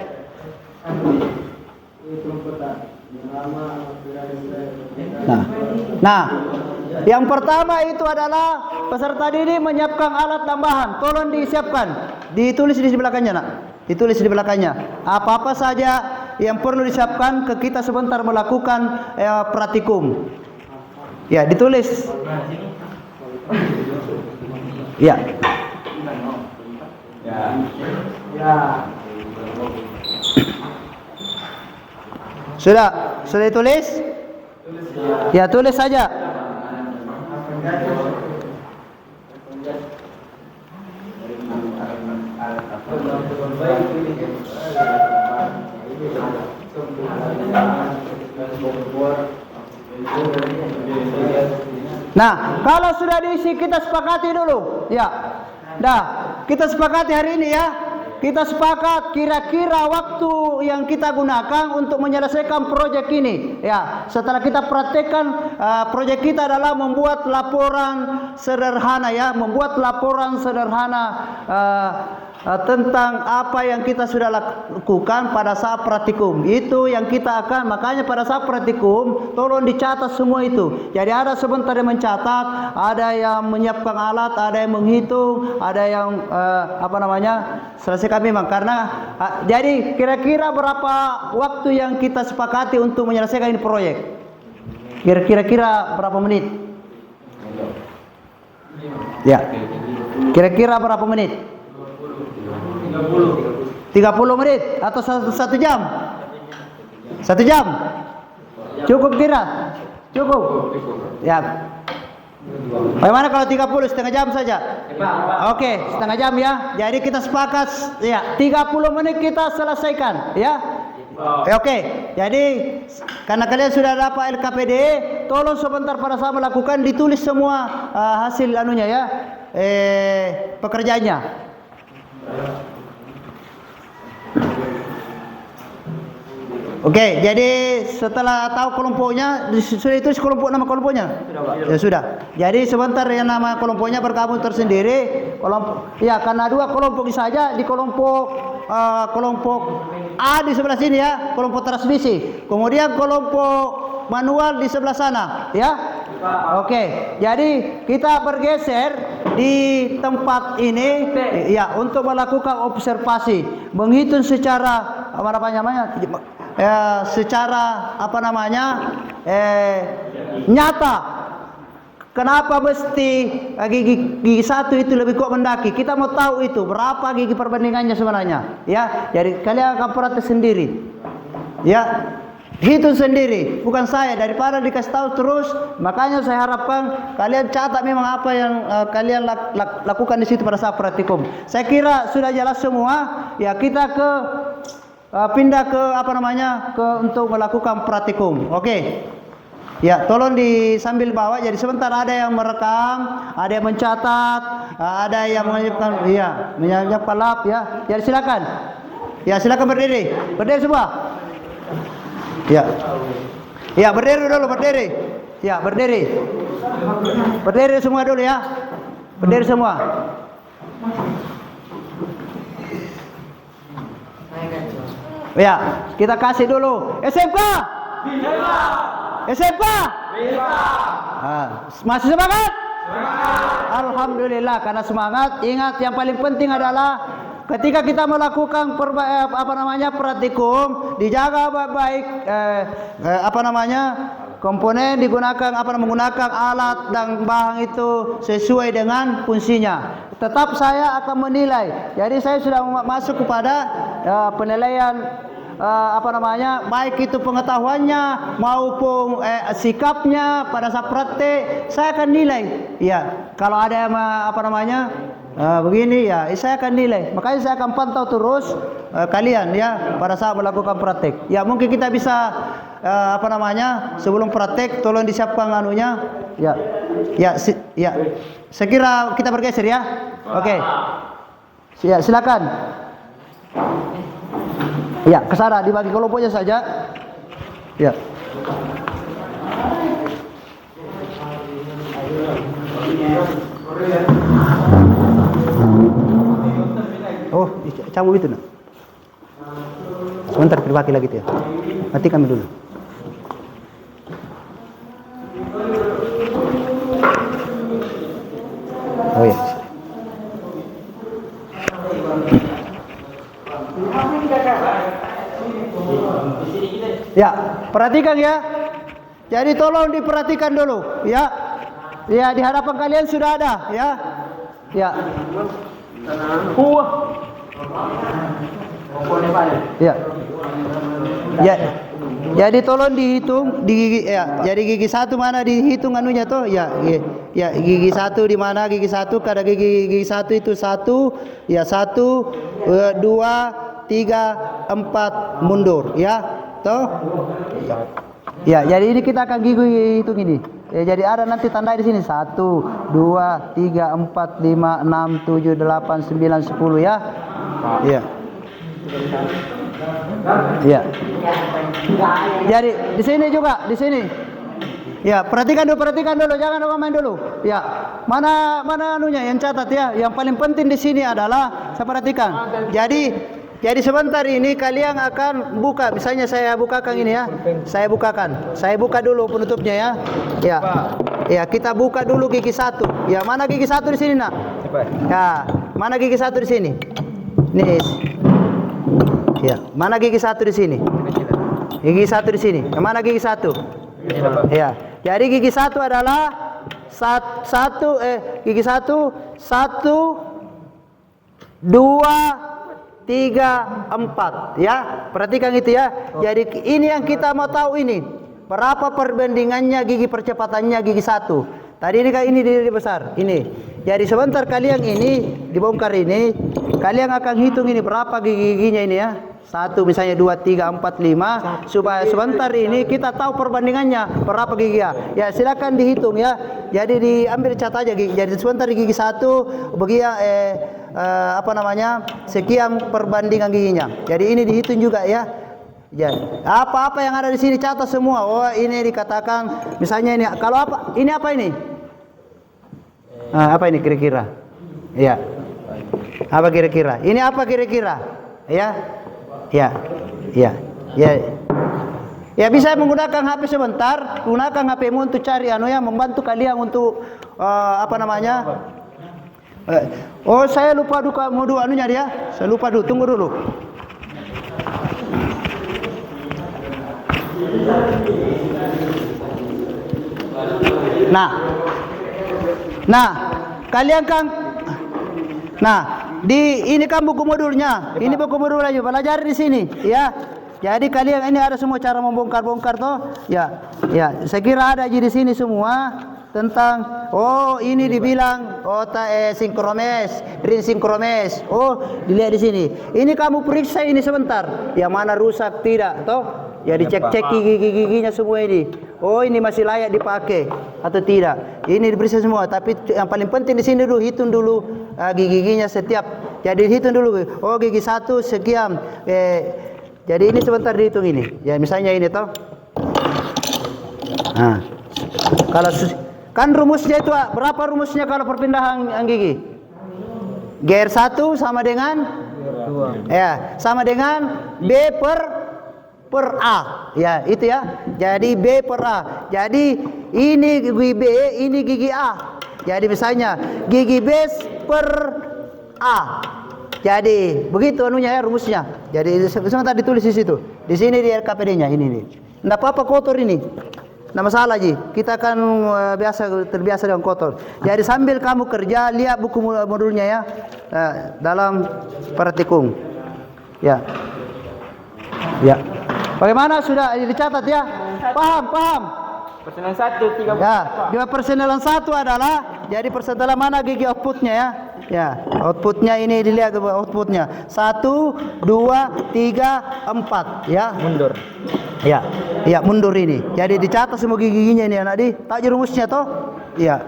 Nah, yang pertama itu adalah peserta didik menyiapkan alat tambahan. Tolong disiapkan. Ditulis di belakangnya, nak. Ditulis di belakangnya. Apa-apa saja yang perlu disiapkan ke kita sebentar melakukan praktikum. Ya, ditulis. Ya. Sudah ditulis? Ya, tulis saja. Nah, kalau sudah diisi kita sepakati dulu, ya. Kita sepakati hari ini ya. Kita sepakat kira-kira waktu yang kita gunakan untuk menyelesaikan proyek ini. Ya, setelah kita praktekkan proyek kita adalah membuat laporan sederhana ya, tentang apa yang kita sudah lakukan pada saat praktikum. Itu yang kita akan, makanya pada saat praktikum tolong dicatat semua itu. Jadi ada sebentar yang mencatat, ada yang menyiapkan alat, ada yang menghitung, ada yang selesaikan memang karena jadi kira-kira berapa waktu yang kita sepakati untuk menyelesaikan ini proyek? Kira-kira berapa menit? Ya. Kira-kira berapa menit? 30 menit atau 1 jam? 1 jam? Cukup kira? Cukup? Ya. Bagaimana kalau 30 setengah jam saja? Oke, setengah jam ya. Jadi kita sepakat ya 30 menit kita selesaikan ya. Oke. Jadi karena kalian sudah dapat LKPD, tolong sebentar pada saat melakukan ditulis semua hasil anunya ya. Pekerjaannya. Oke, jadi setelah tahu kelompoknya, sudah itu nama kelompoknya? Ya sudah. Jadi sebentar ya nama kelompoknya bergabung tersendiri. Ya karena 2 kelompok saja di kelompok A di sebelah sini ya, kelompok transmisi. Kemudian kelompok manual di sebelah sana, ya. Oke, jadi kita bergeser di tempat ini ya untuk melakukan observasi, menghitung secara nyata Kenapa mesti gigi satu itu lebih kuat mendaki? Kita mau tahu itu berapa gigi perbandingannya sebenarnya. Ya, jadi kalian akan praktek sendiri. Ya, hitung sendiri, bukan saya. Daripada dikasih tahu terus, makanya saya harapkan kalian catat memang apa yang kalian lakukan di situ pada saat praktikum. Saya kira sudah jelas semua. Ya, kita pindah ke untuk melakukan praktikum. Oke. Ya, tolong sambil bawa. Jadi sebentar ada yang merekam, ada yang mencatat, ada yang menyiapkan lap ya. Jadi silakan. Ya, silakan berdiri. Berdiri semua. Ya. Ya, berdiri dulu, berdiri. Ya, berdiri. Berdiri semua dulu ya. Berdiri semua. Ya, kita kasih dulu. SMK. SMK. Masih semangat? Alhamdulillah, karena semangat. Ingat, yang paling penting adalah ketika kita melakukan praktikum, dijaga baik-baik komponen digunakan menggunakan alat dan bahan itu sesuai dengan fungsinya. Tetap saya akan menilai. Jadi saya sudah masuk kepada penilaian baik itu pengetahuannya maupun sikapnya pada saat praktek, saya akan nilai. Ya, kalau ada begini ya, saya akan nilai. Makanya saya akan pantau terus kalian ya pada saat melakukan praktek. Ya, mungkin kita bisa sebelum praktek tolong disiapkan anunya. Ya. Ya. Saya kira kita bergeser ya. Oke. Ya, silakan. Ya, ke sana dibagi kelompoknya saja. Ya. Oh, cabut itu nak. Sebentar berbagi lagi tuh ya. Nanti kami dulu. Oh ya. Ya, perhatikan ya. Jadi tolong diperhatikan dulu ya. Ya, di hadapan kalian sudah ada ya. Ya. Ya. Ya. Jadi tolong dihitung di gigi ya. Jadi gigi satu mana dihitung anunya tuh? Ya. Ya, gigi satu di mana? Gigi satu kada gigi satu itu satu, ya 1, 2, 3, 4 mundur ya. Toh? Ya, jadi ini kita akan gigi hitung ini. Ya, jadi ada nanti tanda di sini 1, 2, 3, 4, 5, 6, 7, 8, 9, 10 ya. Iya. Iya. Jadi di sini juga, di sini. Ya, perhatikan dulu, jangan main dulu. Ya. Mana anunya yang catat ya. Yang paling penting di sini adalah saya perhatikan. Jadi sebentar ini kalian akan buka, misalnya saya bukakan ini ya. Saya buka dulu penutupnya ya. Ya. Ya, kita buka dulu gigi satu. Ya, mana gigi satu di sini nak? Ya, mana gigi satu di sini? Nih. Ya, mana gigi satu di sini? Gigi satu di sini. Mana gigi satu? Ya. Jadi gigi satu adalah gigi satu 1, 2, 3, 4 ya. Perhatikan itu ya. Jadi ini yang kita mau tahu ini. Berapa perbandingannya gigi percepatannya gigi satu. Tadi ini besar. Ini. Jadi sebentar kalian ini dibongkar ini, kalian akan hitung ini berapa gigi-giginya ini ya. 1 misalnya 2, 3, 4, 5 supaya sebentar ini kita tahu perbandingannya berapa gigi ya. Ya, silakan dihitung ya. Jadi diambil cat aja gigi. Jadi sebentar di gigi satu bagi sekian perbandingan giginya. Jadi ini dihitung juga ya. Ya, apa-apa yang ada di sini catat semua. Oh, ini dikatakan misalnya ini. Kalau ini apa ini? Apa ini kira-kira? Ya. Apa kira-kira? Ini apa kira-kira? Ya. Ya. Ya. Ya. Ya, bisa menggunakan HP sebentar, gunakan HP-mu untuk cari membantu kalian untuk oh, saya lupa mode anunya dia. Saya lupa dulu, tunggu dulu. Nah, Nah, kalian kan, nah, ini kan buku modulnya. Ini buku modulnya, belajar di sini, ya. Jadi kalian ini ada semua cara membongkar-bongkar toh, ya. Ya, saya kira ada di sini semua tentang ini dibilang sinkromes, ring sinkromes. Dilihat di sini. Ini kamu periksa ini sebentar. Yang mana rusak tidak, toh? Ya dicek-cek gigi-giginya semua ini. Ini masih layak dipakai atau tidak. Ini diperiksa semua, tapi yang paling penting di sini dulu hitung dulu gigi-giginya setiap. Jadi hitung dulu. Gigi 1 sekian. Jadi ini sebentar dihitung ini. Ya misalnya ini toh. Nah. Kalau kan rumusnya itu berapa rumusnya kalau perpindahan gigi? GR1 sama dengan 2. Ya, sama dengan B per A. Ya, itu ya. Jadi B per A. Jadi ini gigi B, ini gigi A. Jadi misalnya gigi B per A. Jadi begitu anunya ya rumusnya. Jadi sebentar ditulis di situ. Di sini di RKPD-nya ini nih. Enggak apa-apa kotor ini. Enggak masalah Ji. Kita kan terbiasa dengan kotor. Jadi sambil kamu kerja lihat buku modulnya ya. Dalam praktikum. Ya. Ya. Bagaimana sudah dicatat ya? Paham? Persenelan 1 3. Ya, di persenelan 1 adalah jadi persenelan mana gigi outputnya ya? Ya, outputnya ini dilihat outputnya 1, 2, 3, 4 ya. Mundur. Ya mundur ini. Jadi dicatat semua giginya ini anak di. Tak rumusnya toh? Iya.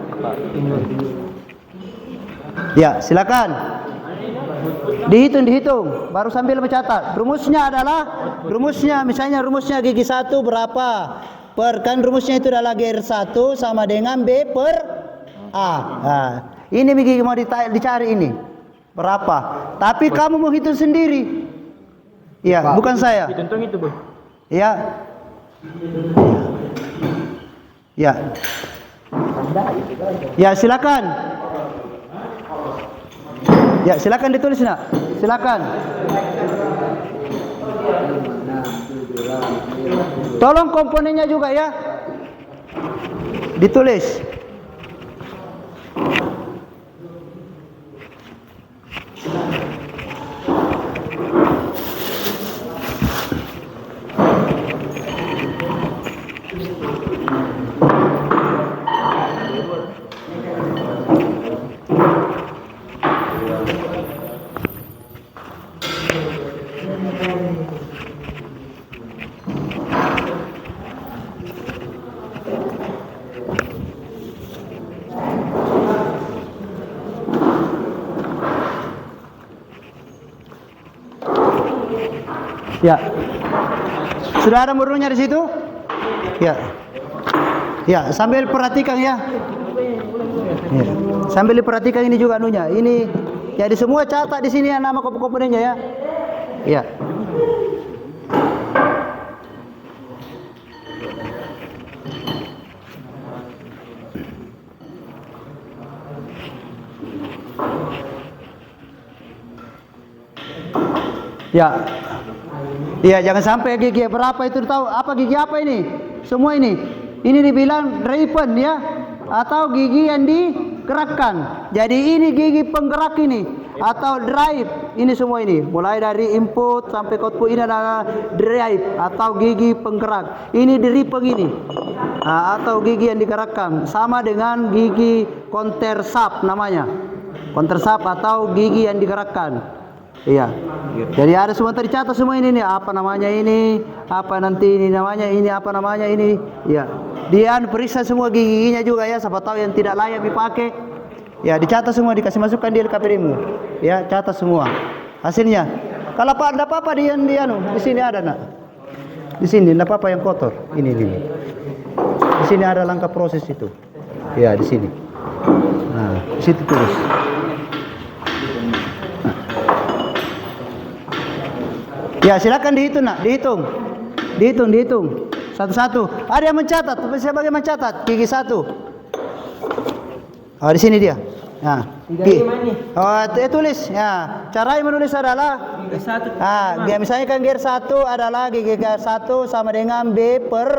Ya, silakan. Dihitung, baru sambil mencatat. Rumusnya misalnya rumusnya gigi 1 berapa? Kan rumusnya itu adalah GR1 sama dengan B per A. Nah, ini gigi mau dicari ini. Berapa? Tapi kamu mau hitung sendiri. Iya, bukan saya. Hitung itu, Bu. Ya. Ya. Ya, silakan. Ya, silakan ditulis nak. Silakan. Tolong komponennya juga ya. Ditulis. Ya. Sudah ada modulnya di situ? Ya. Ya, sambil perhatikan ya. Ya. Sambil diperhatikan ini juga anunya. Ini jadi semua catat di sini ya nama komponennya ya. Ya. Ya. Iya, jangan sampai gigi berapa itu tahu apa gigi apa ini? Semua ini. Ini dibilang driven ya atau gigi yang digerakkan. Jadi ini gigi penggerak ini atau drive. Ini semua ini. Mulai dari input sampai output ini adalah drive atau gigi penggerak. Ini driven ini. Atau gigi yang digerakkan sama dengan gigi counter sub namanya. Counter sub atau gigi yang digerakkan. Iya. Jadi ada semua tercatat semua ini nih, apa namanya ini, apa nanti ini namanya ini, apa namanya ini. Iya. Dia periksa semua giginya juga ya, siapa tahu yang tidak layak dipakai. Ya, dicatat semua, dikasih masukkan di LKPD-mu. Ya, catat semua. Hasilnya. Kalau ada apa-apa di sini ada nak. Di sini enggak apa-apa yang kotor. Ini. Di sini ada langkah proses itu. Ya, di sini. Nah, di situ tulis. Ya, silakan dihitung nak, dihitung. Satu-satu. Ada yang mencatat, saya bagi mencatat gigi 1. Oh, di sini dia. Nah, tulis. Ya, cara menulis adalah Gigi 1. misalnya kan GR1 adalah gigi 1 sama dengan B per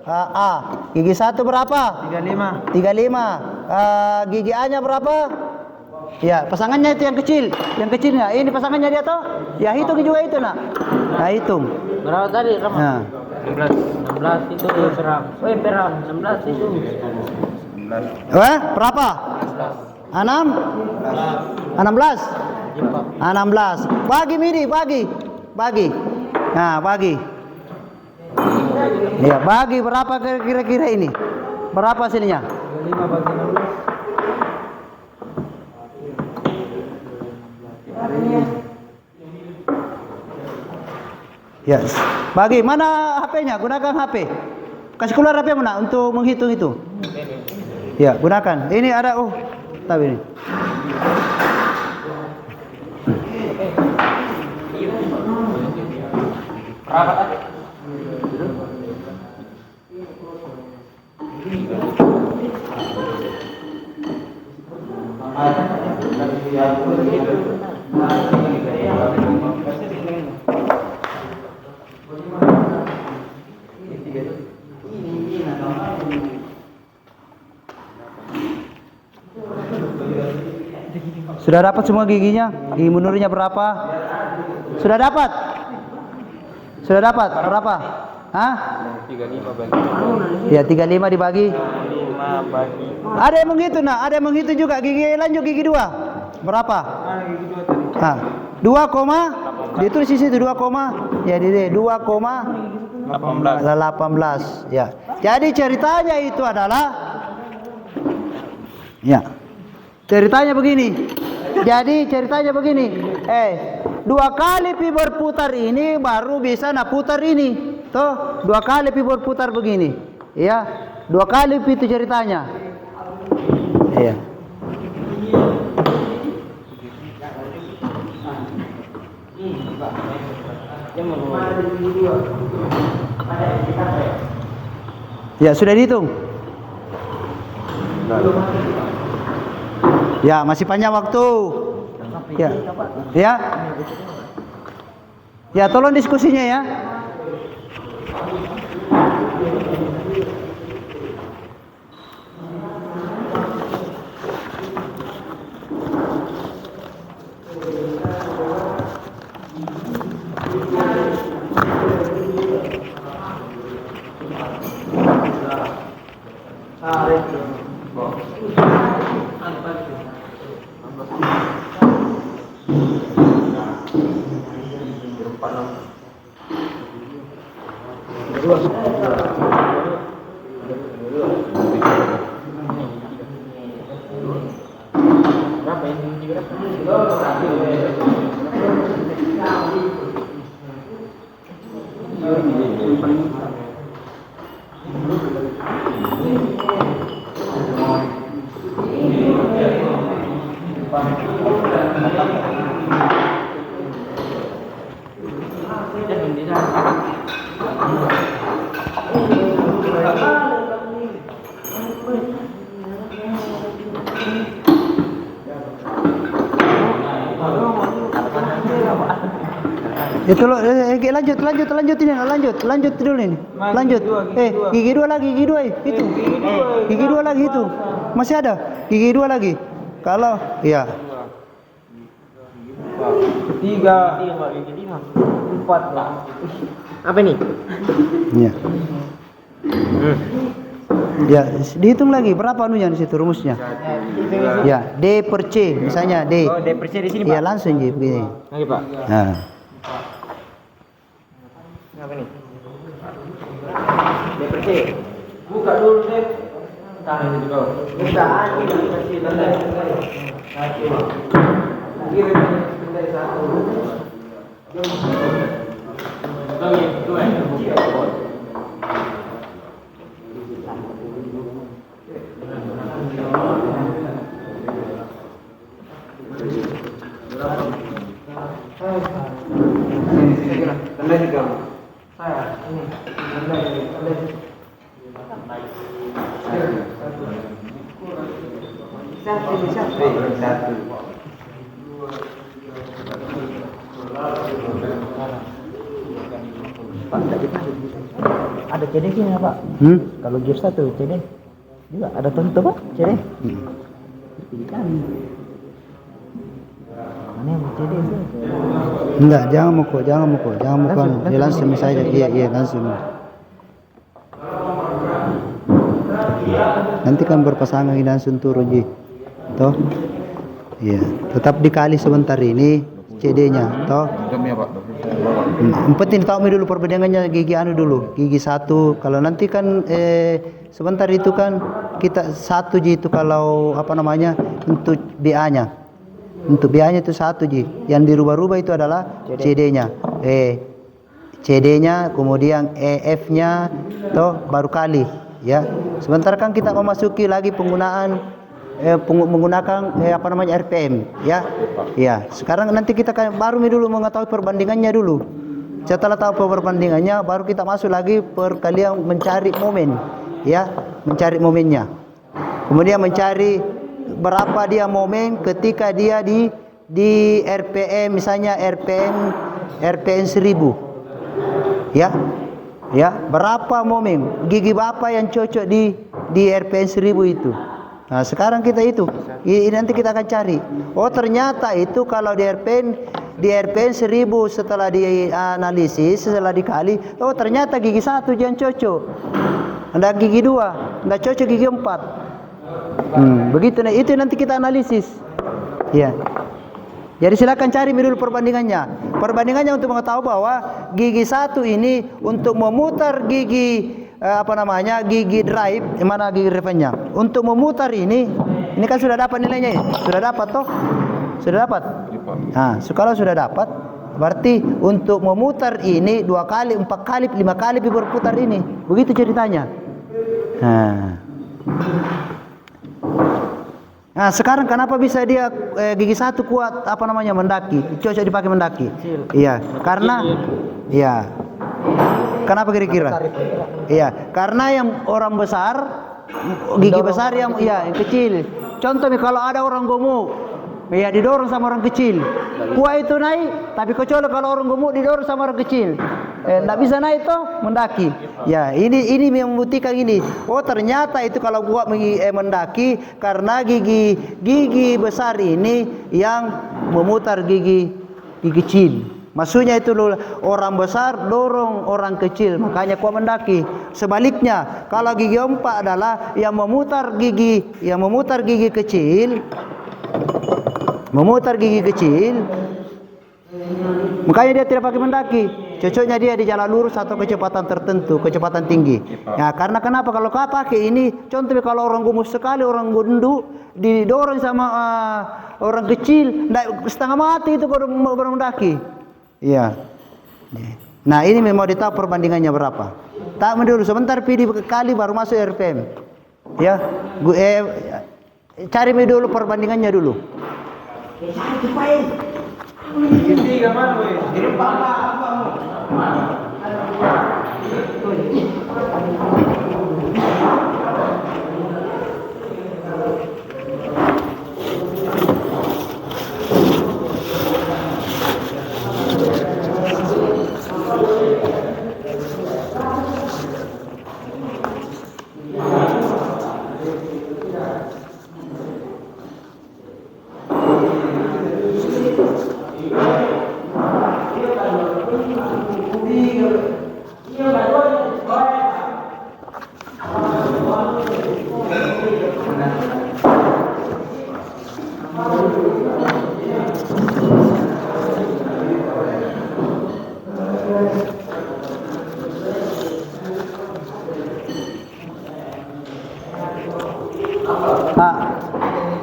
A. Gigi 1 berapa? 35. 35. Gigi A-nya berapa? Ya, pasangannya itu yang kecilnya. Ini pasangannya dia toh? Ya, hitung juga itu nak. Nah, hitung. Berapa tadi, Ram? Nah. 16 itu peram. Peram 16 itu. Berapa? 6? 16? 16. Bagi Midi, bagi. Nah, bagi. Ya, bagi berapa kira-kira ini? Berapa sininya? 5 bagi 16. Yes. Bagi mana HP-nya? Gunakan HP. Kasih keluar HP mana untuk menghitung itu. Ya, gunakan. Ini ada tapi ini. Berapa tadi? Sudah dapat semua giginya? Gigi menurutnya berapa? Sudah dapat? Sudah dapat? Berapa? Hah? 35 bagi. Ya, 35 dibagi. 5 bagi. Ada yang menghitung nak? Ada yang menghitung juga gigi lanjut gigi 2. Berapa? Gigi 2 tadi. Nah, 2, ditulis di situ 2, ya di 2,18 ya. Jadi ceritanya itu adalah ya. Ceritanya begini. Jadi ceritanya begini. 2 kali pi berputar ini baru bisa nak putar ini. Tuh, 2 kali pi berputar begini. Ya. 2 kali pi itu ceritanya. Iya. Ya, sudah dihitung. Ya, masih panjang waktu. Ya. Ya. Ya, tolong diskusinya ya. Itu lanjut ini, lanjut dulu ini. Lanjut. Gigi 2 lagi, gigi 2 itu. Gigi 2 lagi itu. Masih ada gigi 2 lagi. Kalau iya. 3 gigi 4 lah. Apa ini? Iya. Ya, dihitung lagi berapa anunya di situ rumusnya. Ya, D per C misalnya D. Oh, D per C di sini, Pak. Iya, langsung ji begini. Lagi, Pak. Nah. Apa nih? D per C. Buka dulu deh. Tahan ini juga. Buka ini per C tanda. Kirim dari 1. Lagi 2. Tanda juga. Saya ini tanda. Satu. Pak, ada CD sini Pak. Kalau gear 1 CD. Juga ada tonton Pak, CD. Mana yang CD sih? Enggak, jangan mukul. Ya langsung saja. Iya, langsung. Nanti kan berpasangan ini langsung turun ji. Toh? Iya, tetap dikali sebentar ini CD-nya, toh. Yang penting tahu dulu perbandingannya gigi dulu, gigi 1. Kalau nanti kan sebentar itu kan kita 1 ji itu kalau apa namanya untuk BA-nya. Untuk BA-nya itu 1 ji. Yang dirubah-rubah itu adalah CD-nya. CD-nya kemudian EF-nya toh baru kali ya. Sebentar kan kita memasuki lagi penggunaan menggunakan apa namanya RPM ya. Ya, sekarang nanti kita baru dulu mengetahui perbandingannya dulu. Setelah tahu perbandingannya baru kita masuk lagi perkalian mencari momen ya, mencari momennya. Kemudian mencari berapa dia momen ketika dia di RPM misalnya RPM 1000. Ya. Ya, berapa momen? Gigi berapa yang cocok di RPM 1000 itu? Nah, sekarang kita itu nanti kita akan cari. Oh, ternyata itu kalau di RPM 1000 setelah dianalisis, setelah dikali, oh ternyata gigi 1 yang cocok. Ada gigi 2, enggak cocok gigi 4. Begitu nah, itu nanti kita analisis. Ya. Jadi silakan cari dulu perbandingannya. Perbandingannya untuk mengetahui bahwa gigi 1 ini untuk memutar gigi gigi drive, mana gigi drive-nya. Untuk memutar ini kan sudah dapat nilainya. Sudah dapat toh? Sudah dapat? Nah, kalau sudah dapat berarti untuk memutar ini 2 kali, 4 kali, 5 kali berputar ini. Begitu ceritanya. Nah, sekarang kenapa bisa dia gigi 1 kuat mendaki? Cocok dipakai mendaki. Iya, karena kenapa kira-kira? Iya, karena yang orang besar gigi besar yang kecil. Contoh kalau ada orang gemuk, ya didorong sama orang kecil. Kuah itu naik, tapi kecuali kalau orang gemuk didorong sama orang kecil. Tidak bisa naik toh mendaki. Ya, ini membuktikan ini. Oh, ternyata itu kalau gua mendaki karena gigi besar ini yang memutar gigi kecil. Maksudnya itu orang besar dorong orang kecil, makanya kuat mendaki. Sebaliknya, kalau gigi 4 adalah yang memutar gigi kecil, makanya dia tidak pakai mendaki. Cocoknya dia di jalan lurus atau kecepatan tertentu, kecepatan tinggi. Ya, karena kenapa kalau kau pakai ini, contoh kalau orang gemuk sekali, orang gundu didorong sama orang kecil, setengah mati itu kalau mendaki. Iya. Nah, ini memang ditahu perbandingannya berapa. Tak dulu sebentar pilih kali baru masuk RPM. Ya. Cari dulu perbandingannya dulu.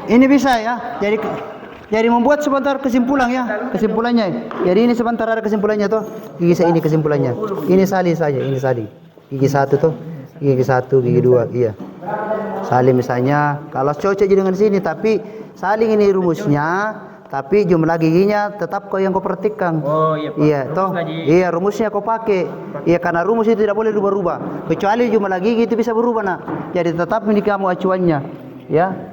Ini bisa ya. Jadi membuat sebentar kesimpulan ya, kesimpulannya. Jadi ini sebentar ada kesimpulannya toh. Gigi ini kesimpulannya. Ini salin saja, ini salin. Gigi 1 toh. Gigi 1, gigi 2, iya. Salin misalnya kalau cocok dengan sini tapi saling ini rumusnya, tapi jumlah giginya tetap yang kau perhatikan. Oh iya Pak. Iya toh. Iya, rumusnya kau pakai. Iya, karena rumus itu tidak boleh berubah-ubah. Kecuali jumlah gigi itu bisa berubah, Nak. Jadi tetap ini kamu acuannya. Ya.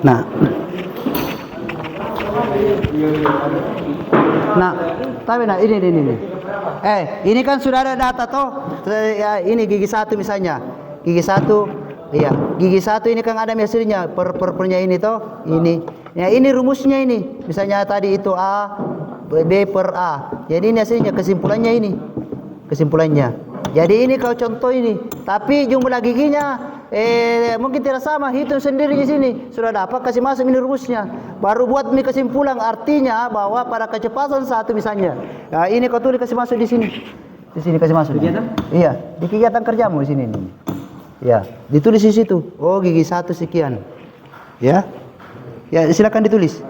Nah, tapi ini. Ini kan sudah ada data toh. Ya, ini gigi 1 misalnya. Gigi 1, iya. Gigi 1 ini kan ada hasilnya pernya ini toh. Ini. Ya, ini rumusnya ini. Misalnya tadi itu A, B per A. Jadi ini hasilnya, kesimpulannya ini. Kesimpulannya. Jadi ini kalau contoh ini. Tapi jumlah giginya mungkin tidak sama, hitung sendiri di sini. Sudah dapat, kasih masuk ini rumusnya. Baru buat ini kesimpulan, artinya bahwa pada kecepatan 1 misalnya. Nah, ini kau tulis kasih masuk di sini. Di sini kasih masuk. Kegiatan? Iya, di kegiatan kerjamu di sini nih. Ya, ditulis di situ. Oh, gigi 1 sekian. Ya. Ya, silakan ditulis.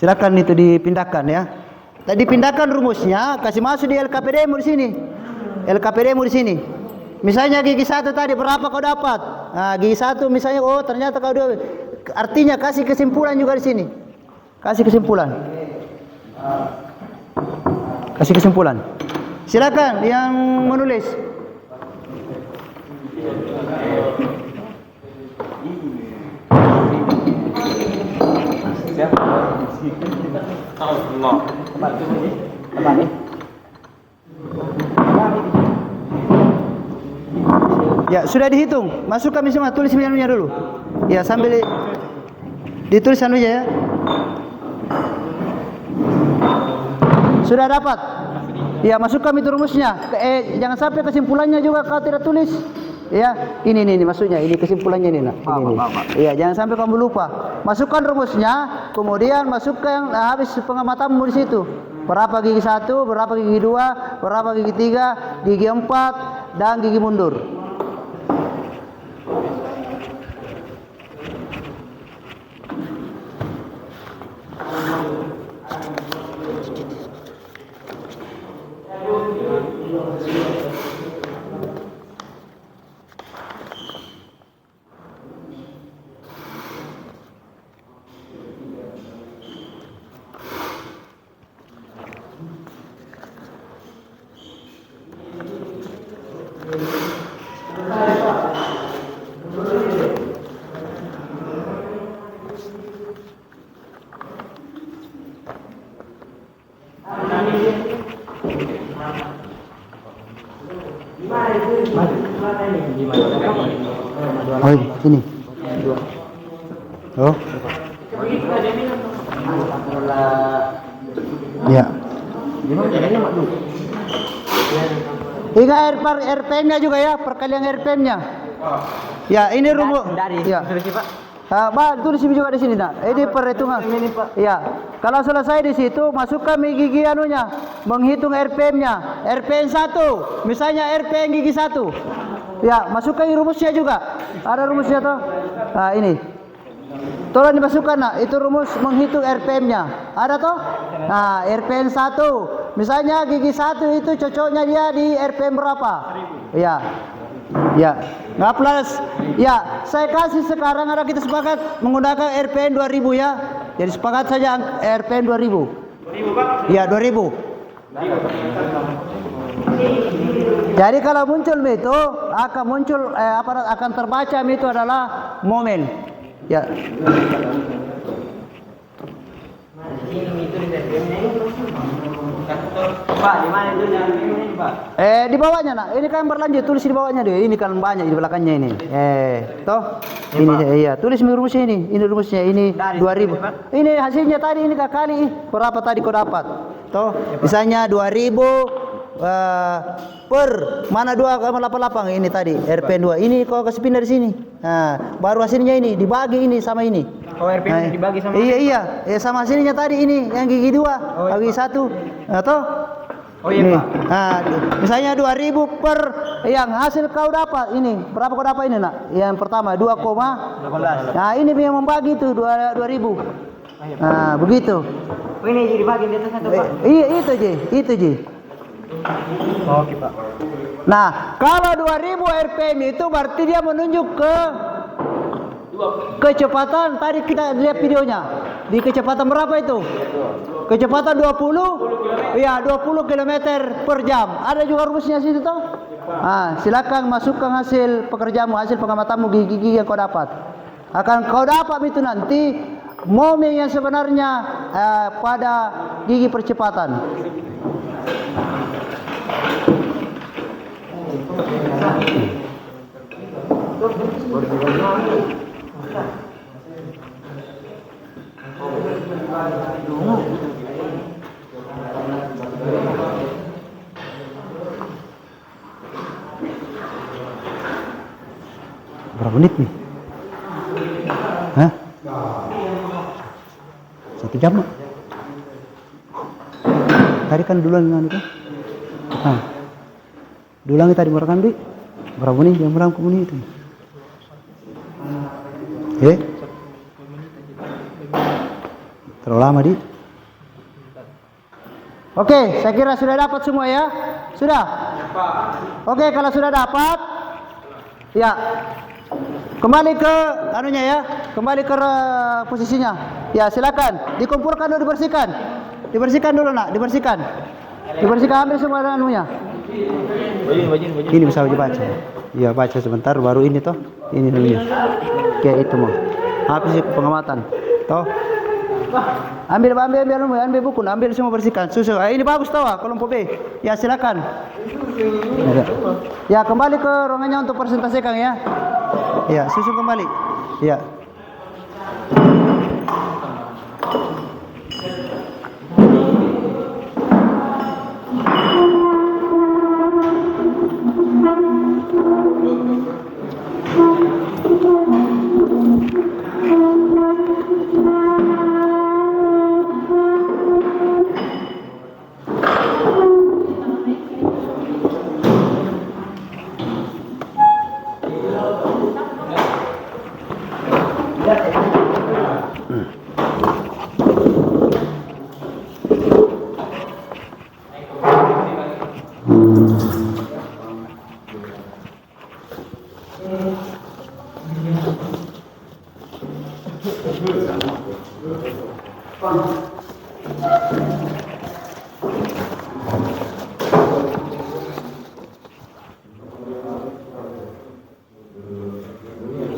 Silakan itu dipindahkan ya. Tadi pindahkan rumusnya, kasih masuk di LKPD-mu di sini. LKPD-mu di sini. Misalnya gigi 1 tadi berapa kau dapat? Nah, gigi 1 misalnya ternyata kau artinya kasih kesimpulan juga di sini. Kasih kesimpulan. Kasih kesimpulan. Silakan yang menulis. Ya, sudah dihitung. Masuk kami semua, tulis anunya dulu. Ya, sambil ditulis anunya ya. Sudah dapat? Ya, masukkan itu rumusnya. Jangan sampai kesimpulannya juga kau tidak tulis. Ya, ini maksudnya, ini kesimpulannya ini nak. Ini. Iya, jangan sampai kamu lupa. Masukkan rumusnya, kemudian masukkan habis pengamatanmu di situ. Berapa gigi 1, berapa gigi 2, berapa gigi 3, gigi 4 dan gigi mundur. Oh, ini. Oh. Ya. Ingat RPM-nya juga ya, perkalian RPM-nya. Ya, ini rumus. Ya. Tulis juga di sini nak. Ini perhitungan. Ya. Kalau selesai di situ, masukkan gigi anunya, menghitung RPM-nya. RPM 1, misalnya RPM gigi 1. Ya, masukkan rumusnya juga. Ada rumusnya toh? Nah, ini. Tolong dimasukkan nak, itu rumus menghitung RPM-nya. Ada toh? Nah, RPM 1. Misalnya gigi 1 itu cocoknya dia di RPM berapa? Ya. Ya. Nggak plus. Ya, saya kasih sekarang ada kita sepakat menggunakan RPM 2000 ya. Jadi sepakat saja RPM 2000. 2000, Pak? Ya, 2000. Jadi kalau muncul itu akan muncul akan terbaca itu adalah momen. Ya. Pak, di mana itu ini, Pak? Di bawahnya nak. Ini kan berlanjut, tulis di bawahnya deh. Ini kan banyak di belakangnya ini. Toh? Ini iya, tulis rumusnya ini. Ini rumusnya ini 2000. Ini hasilnya tadi ini kali berapa tadi kau dapat? Toh? Misalnya 2000 per mana 2,88 ini tadi RPM 2. Ini kau kasih pindah di sini. Nah, baru hasilnya ini dibagi ini sama ini. Oh, RPM dibagi sama. Iya. Ya sama hasilnya tadi ini yang gigi 2, gigi 1. Toh? Oh iya, ini. Pak. Nah, misalnya 2000 per yang hasil kau dapat ini. Berapa kau dapat ini nak? Yang pertama 2,18. Nah, ini yang membagi itu 2000. Nah, begitu. Oh, ini dibagi di atas satu, Pak. Iya, itu Ji. Oke, Pak. Nah, kalau 2000 RPM itu berarti dia menunjuk ke kecepatan tadi kita lihat videonya. Di kecepatan berapa itu? Kecepatan 20? Iya, 20 km per jam. Ada juga rumusnya situ toh? Silakan masukkan hasil pekerjaanmu, hasil pengamatanmu, gigi-gigi yang kau dapat. Akan kau dapat itu nanti momen yang sebenarnya pada gigi percepatan. Berapa menit nih? Hah? 1 jam? Tadi kan duluan dengan itu. Dulang tadi merekam di berapa menit yang merekam menit itu? Terlalu lama di. Oke, saya kira sudah dapat semua ya. Sudah? Oke, kalau sudah dapat, ya kembali ke anunya ya, kembali ke posisinya. Ya silakan, dikumpulkan dulu, dibersihkan dulu nak, dibersihkan, ambil semua anunya. Ini bisa dibaca. Ya baca sebentar, baru ini toh, ini dulunya. Kayak itu mah. Habis pengamatan, toh. Ambil buku, ambil semua bersihkan. Susu. Ini bagus tahu kelompok B. Ya silakan. Ya kembali ke ruangannya untuk presentasi Kang ya. Ya susun kembali. Ya.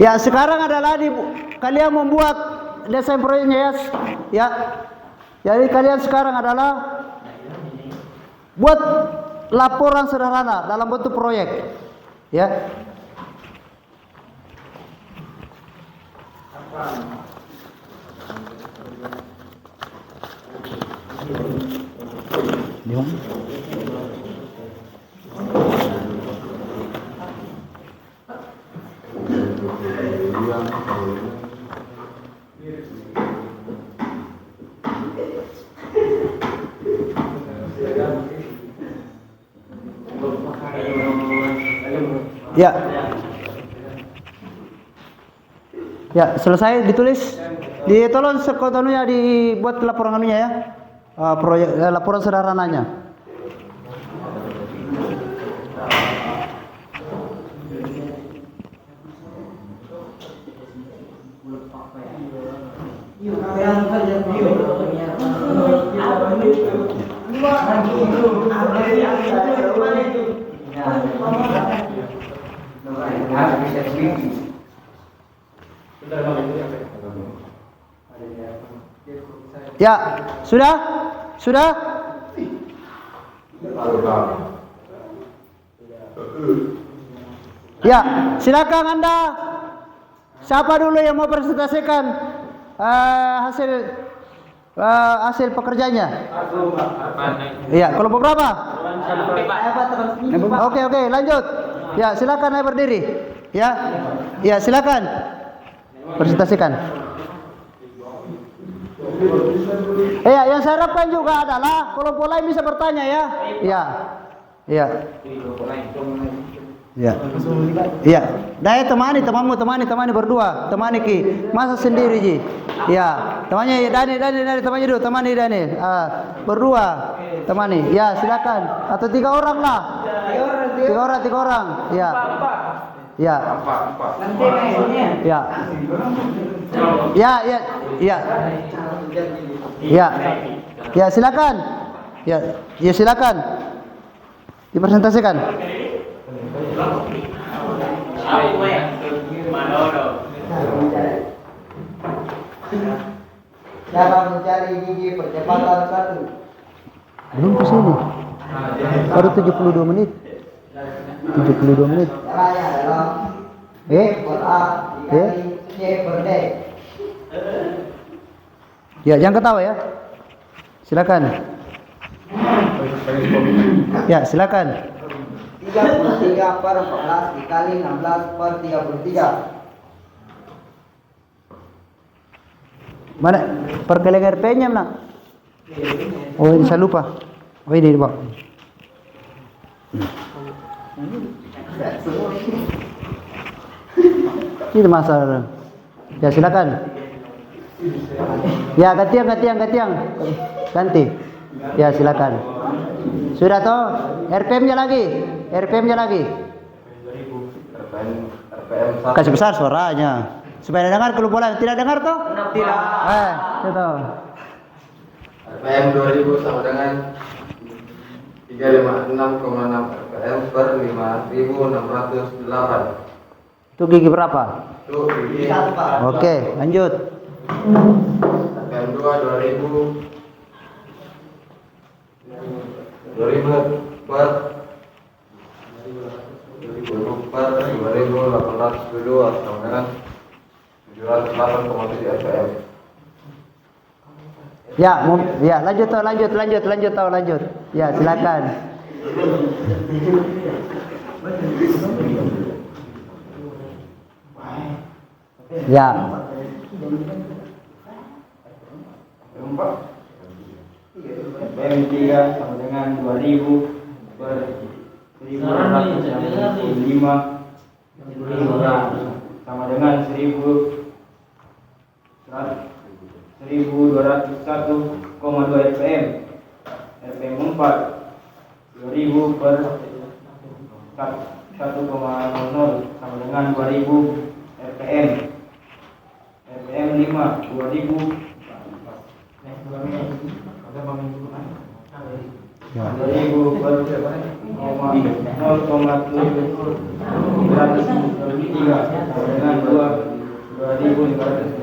Ya sekarang adalah kalian membuat desain proyeknya ya. Jadi kalian sekarang adalah buat laporan sederhana dalam bentuk proyek ya. Ya. Ya, selesai ditulis. Ditolong sekotonunya dibuat laporan anunya ya. Proyek laporan sederhananya. Ya, sudah? Sudah? Ya, silakan Anda. Siapa dulu yang mau presentasikan hasil pekerjaannya? Iya, kelompok berapa? Oke, lanjut. Ya, silakan naik berdiri. Ya, silakan presentasikan. Yang saya harapkan juga adalah kelompok lain bisa bertanya ya. Iya. Daya temani berdua, temani Ki. Masa sendiri Ji. Ya, temannya Daniel, temannya dulu, temani Daniel. Berdua, temani. Ya, silakan. Atau 3 orang lah. 3 orang. Ya. Ya. Ya. Ya. Ya. Ya, silakan. Ya silakan. Dipresentasikan. Cara mencari gigi percepatan 1. Belum ke sini. Baru 72 menit. 72 menit. Caranya adalah per A dikali C per D. Ya, jangan ketawa ya. Silakan. Ya, silakan. 33 per 14 dikali 16 per 33. Mana perkalian RP-nya mana? Oh, ini saya lupa. Oh, ini Pak. Itu masalah. Ya, silakan. Ya, ganti. Ya, silakan. Sudah toh? RPM-nya lagi. Kasih besar suaranya. Supaya dengar kalau boleh. Tidak dengar toh? Tidak. Itu. RPM 2000 sama dengan 356,6 RPM per 5.608. Itu gigi berapa? Itu gigi Oke, lanjut. RPM 2 2000 per 2872 sama dengan 708,7 RPM. Ya, lanjut. Ya, silakan. Ya. RPM 3 sama dengan 2000 per 1265 sama dengan 1201,2 RPM. RPM 4 2000 per 1,00 sama dengan 2000 RPM. RPM 5 2000 Ya. 2000 per 0,703 sama dengan 2500.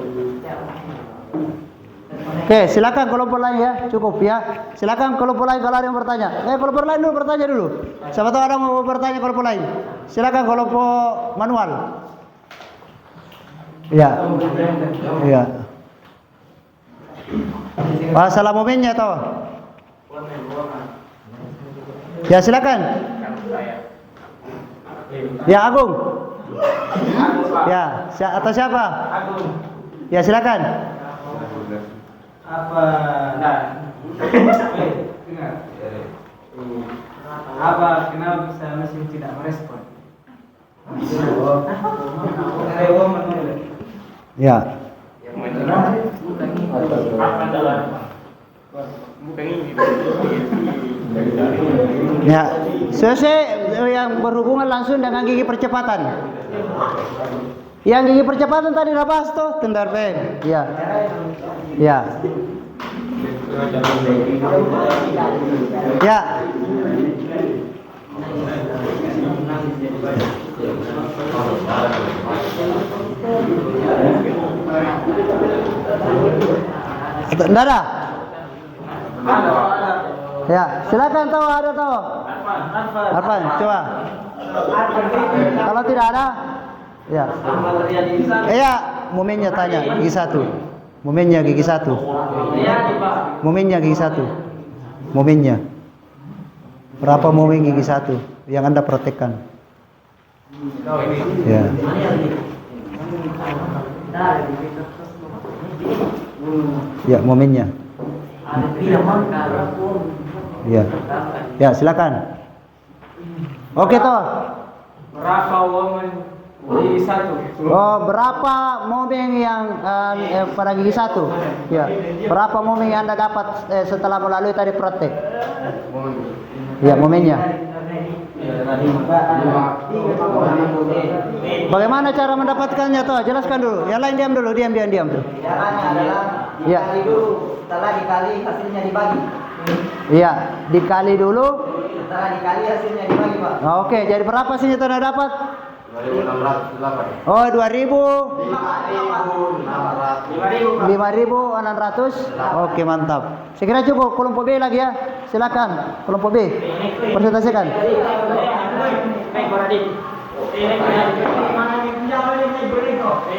Oke, silakan kelompok lain ya, cukup ya. Silakan kelompok lain kalau ada yang bertanya. Kelompok lain dulu bertanya dulu. Siapa tahu ada yang mau bertanya kelompok lain. Silakan kelompok manual. Ya. Masalah momennya toh. Ya, silakan. Ya, Agung. Ya, atau siapa? Ya, silakan. Kenapa bisa mesin tidak merespon? Ya. Ya, selesai yang berhubungan langsung dengan gigi percepatan. Yang gigi percepatan tadi udah bahas tuh, tendar pen. Ya. Ya. Ya. Enggak ada? Ya, silakan tahu ada tahu. Arfan, coba. Kalau tidak ada, ya. Iya, momennya tanya gigi satu. Momennya gigi satu. Momennya gigi satu. Momennya. Berapa momen gigi satu yang Anda praktekkan? Ya. Ya, momennya. Ya. Ya, silakan. Oke toh. Berapa momen gigi satu? Oh, berapa momen yang pada gigi satu? Ya. Berapa momen yang Anda dapat setelah melalui tadi praktek? Ya, momennya. Bagaimana cara mendapatkannya toh? Jelaskan dulu. Yang lain diam dulu, diam. Caranya adalah Iya. Dikali dulu, setelah dikali hasilnya dibagi. Iya, dikali dulu. Setelah dikali hasilnya dibagi, Pak. Nah, oke, jadi berapa sih yang dapat? 2.608. Oh, 2.000. 5.600. 5.600. Oke, mantap. Saya kira cukup. Kelompok B lagi ya. Silakan. Kelompok B. Presentasikan.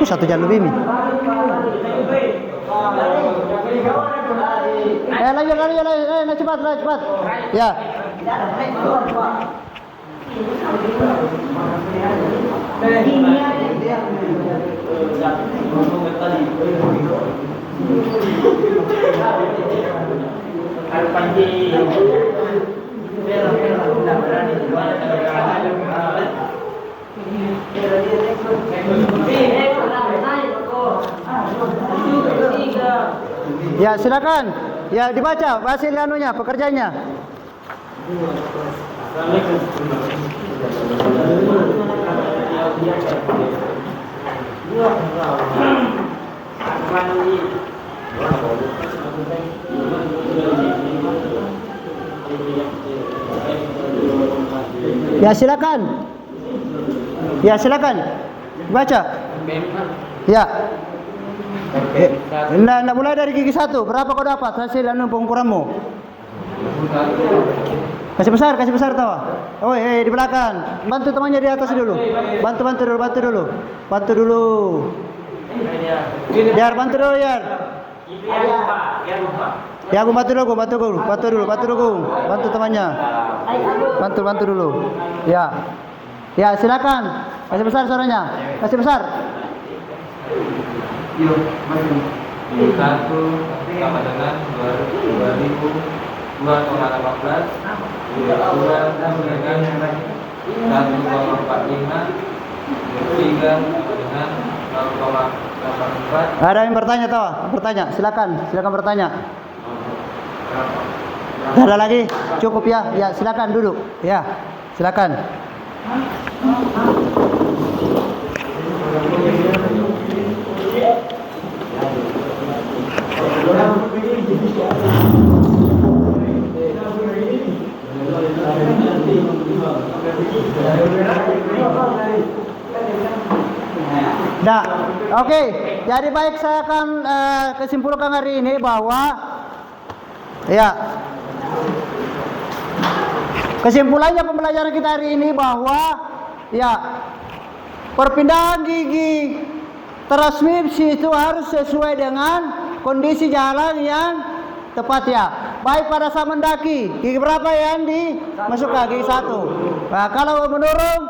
Satu jam lebih nih. Lanjut. Cepat. Ya. Ya, silakan. Ya, dibaca hasil anunya, pekerjaannya. Ya, silakan. Baca. Ya. Nah, mulai dari gigi 1. Berapa kau dapat hasil anu pengukuranmu? Kasih besar tahu. Oh, di belakang. Bantu temannya di atas dulu. Bantu dulu. Biar bantu dulu, ya. Ya, aku bantu dulu. Bantu temannya. Bantu dulu. Ya. Ya, silakan. Kasih besar suaranya. Kasih besar. 1 sama dengan 2.002,18, 2 dengan 1,45, 3 dengan 0,84. Ada yang bertanya tahu? Silakan bertanya. Ada lagi? Cukup ya? Ya, silakan duduk. Ya, silakan. Nah, oke. Jadi baik, saya akan kesimpulkan hari ini bahwa ya, kesimpulannya pembelajaran kita hari ini bahwa ya, perpindahan gigi transmisi itu harus sesuai dengan kondisi jalan yang tepat ya. Baik pada saat mendaki, gigi berapa yang dimasukkan? Gigi 1. Nah, kalau menurun,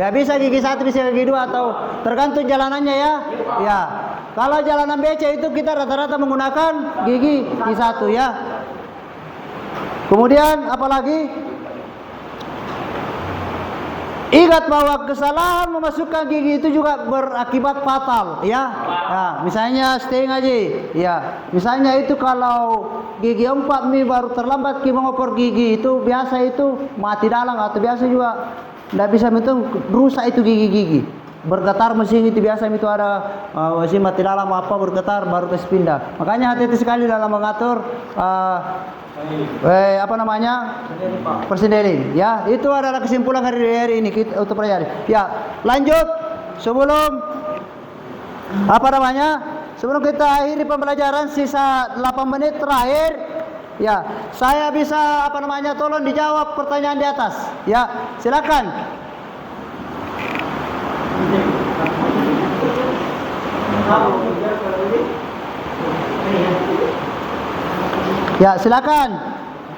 ya bisa gigi 1, bisa gigi 2, atau tergantung jalanannya ya. Ya. Kalau jalanan becek itu kita rata-rata menggunakan gigi 1 ya. Kemudian apalagi? Ingat bahwa kesalahan memasukkan gigi itu juga berakibat fatal ya. Nah, misalnya stay ngaji ya. Misalnya itu kalau gigi 4 baru terlambat mengoper gigi itu biasa itu mati dalam, atau biasa juga tidak bisa itu rusak itu gigi-gigi. Bergetar mesin itu biasa itu ada mesin mati dalam apa bergetar baru terus pindah. Makanya hati-hati sekali dalam mengatur persendelin ya. Itu adalah kesimpulan hari ini kita untuk pelajari. Ya, lanjut sebelum sebelum kita akhiri pembelajaran sisa 8 menit terakhir ya, saya bisa tolong dijawab pertanyaan di atas ya. Silakan. Ya, silakan.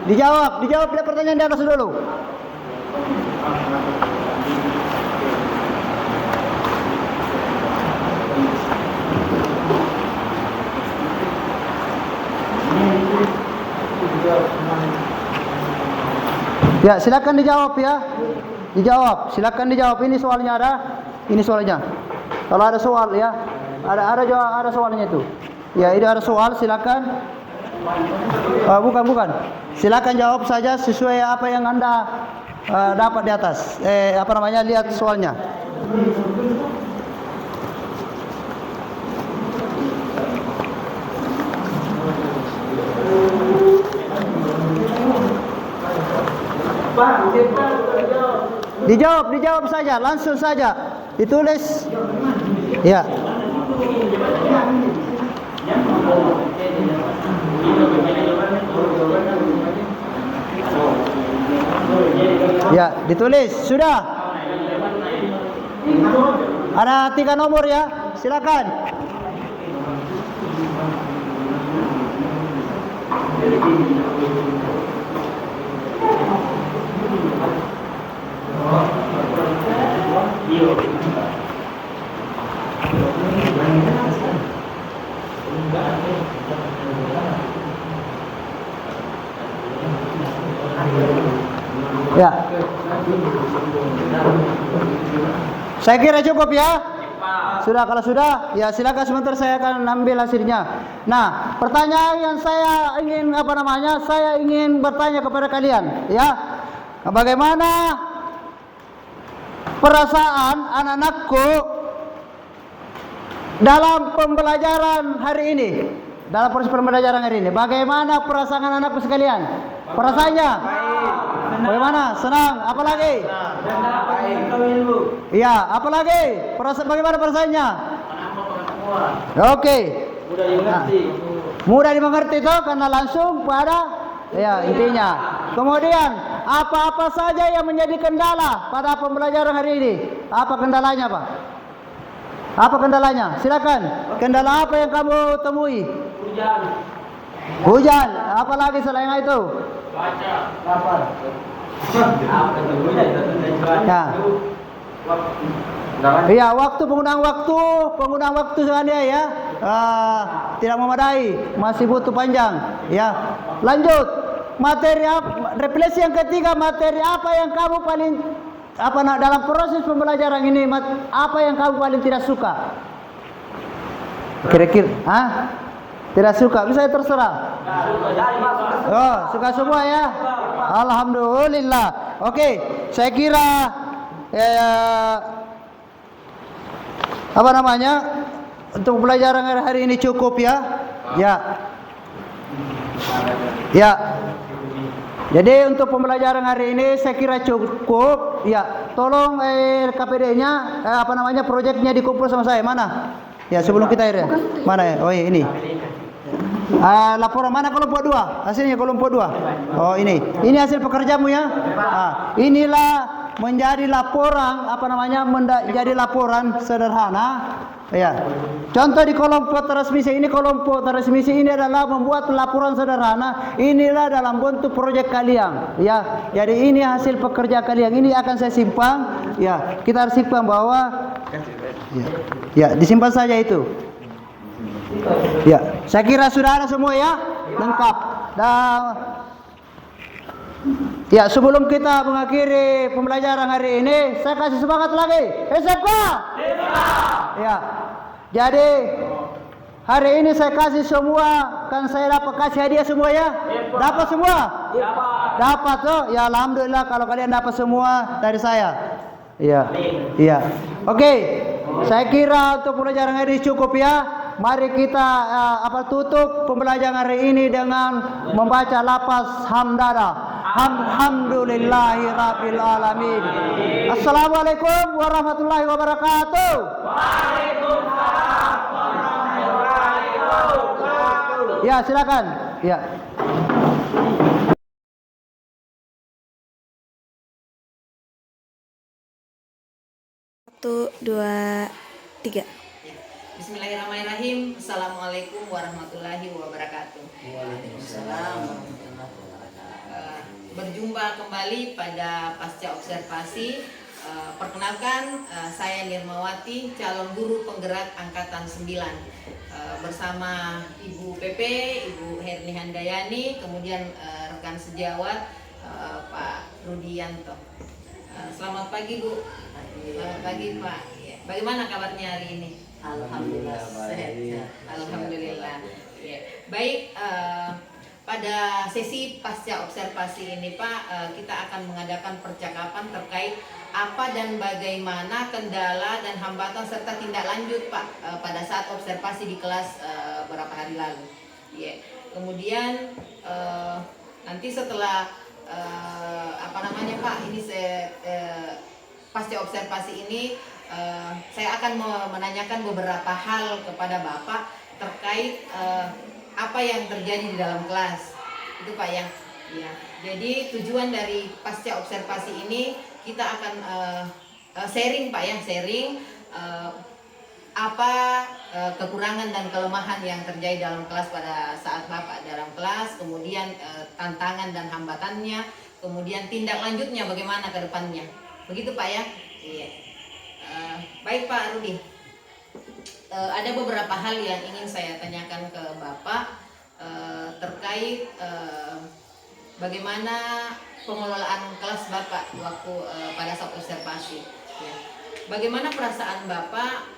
Dijawab pertanyaan di atas dulu. Ya, silakan dijawab ya. Silakan dijawab. Ini soalnya ada. Ini soalnya. Kalau ada soal ya, ada soalnya itu. Ya, ini ada soal, silakan. Bukan. Silakan jawab saja sesuai apa yang Anda dapat di atas. Lihat soalnya. Dijawab saja, langsung saja. Ditulis. Ya. Ya, ditulis. Sudah. Ada 3 nomor ya. Silakan. Ya. Saya kira cukup ya. Sudah, kalau sudah, ya silakan sebentar saya akan ambil hasilnya. Nah, pertanyaan yang saya ingin saya ingin bertanya kepada kalian, ya. Bagaimana perasaan anak-anakku dalam pembelajaran hari ini? Dalam proses pembelajaran hari ini, bagaimana perasaan anak-anakku sekalian? Perasaannya? Bagaimana? Senang? Apalagi? Iya, apalagi? Bagaimana perasaannya? Oke. Mudah dimengerti. Mudah dimengerti itu karena langsung pada ya intinya. Kemudian apa-apa saja yang menjadi kendala pada pembelajaran hari ini? Apa kendalanya, Pak? Apa kendalanya? Silakan. Kendala apa yang kamu temui? Hujan. Apalagi selain itu? Baca. Lapar. Ya. Iya, penggunaan waktu sebenarnya ya tidak memadai, masih butuh panjang. Ya, lanjut. Refleksi yang ketiga, materi apa yang kamu paling dalam proses pembelajaran ini, apa yang kamu paling tidak suka? Kira-kira, tidak suka, bisa terserah. Oh, suka semua ya. Alhamdulillah. Oke, saya kira untuk pelajaran hari ini cukup ya. Ya. Ya. Jadi untuk pembelajaran hari ini saya kira cukup. Ya, tolong KPD-nya proyeknya dikumpul sama saya. Mana? Ya, sebelum kita ya. Mana ya? Oh, ini. Laporan mana kelompok 2? Hasilnya kelompok 2. Oh, ini. Ini hasil pekerjamu ya. Inilah menjadi laporan menjadi laporan sederhana. Ya. Contoh di kelompok transmisi ini adalah membuat laporan sederhana. Inilah dalam bentuk proyek kalian. Ya. Jadi ini hasil pekerja kalian. Ini akan saya simpan. Ya, kita harus simpan bahwa ya, disimpan saja itu. Ya, saya kira sudah ada semua ya, lengkap. Dan ya, sebelum kita mengakhiri pembelajaran hari ini, saya kasih semangat lagi. SMK. Ya. Jadi hari ini saya kasih semua, kan saya dapat kasih hadiah semua ya? Dapat semua? Dapat tuh. Ya, alhamdulillah kalau kalian dapat semua dari saya. Iya. Iya. Oke. Saya kira untuk pembelajaran hari ini cukup ya. Mari kita tutup pembelajaran hari ini dengan membaca lafaz hamdalah. Alhamdulillahirabbil alamin. Assalamualaikum warahmatullahi wabarakatuh. Waalaikumsalam warahmatullahi wabarakatuh. Ya, silakan. Ya. 1, 2, 3. Bismillahirrahmanirrahim. Assalamualaikum warahmatullahi wabarakatuh. Waalaikumsalam. Berjumpa kembali pada pasca observasi. Perkenalkan, saya Nirmawati, calon guru penggerak angkatan 9, bersama Ibu PP, Ibu Herni Handayani, kemudian rekan sejawat Pak Rudianto. Selamat pagi Bu. Selamat pagi Pak. Bagaimana kabarnya hari ini? Alhamdulillah sehat. Alhamdulillah. Ya. Baik, pada sesi pasca observasi ini Pak, kita akan mengadakan percakapan terkait apa dan bagaimana kendala dan hambatan serta tindak lanjut Pak pada saat observasi di kelas beberapa hari lalu. Ya. Kemudian nanti setelah apa namanya Pak, ini saya pasca observasi ini saya akan menanyakan beberapa hal kepada Bapak terkait apa yang terjadi di dalam kelas itu Pak ya. Ya, jadi tujuan dari pasca observasi ini kita akan sharing Pak ya, sharing apa kekurangan dan kelemahan yang terjadi dalam kelas pada saat Bapak dalam kelas, kemudian tantangan dan hambatannya, kemudian tindak lanjutnya bagaimana ke depannya. Begitu Pak ya. Iya. Baik Pak Rudi. Ada beberapa hal yang ingin saya tanyakan ke Bapak terkait bagaimana pengelolaan kelas Bapak waktu pada saat observasi. Ya. Bagaimana perasaan Bapak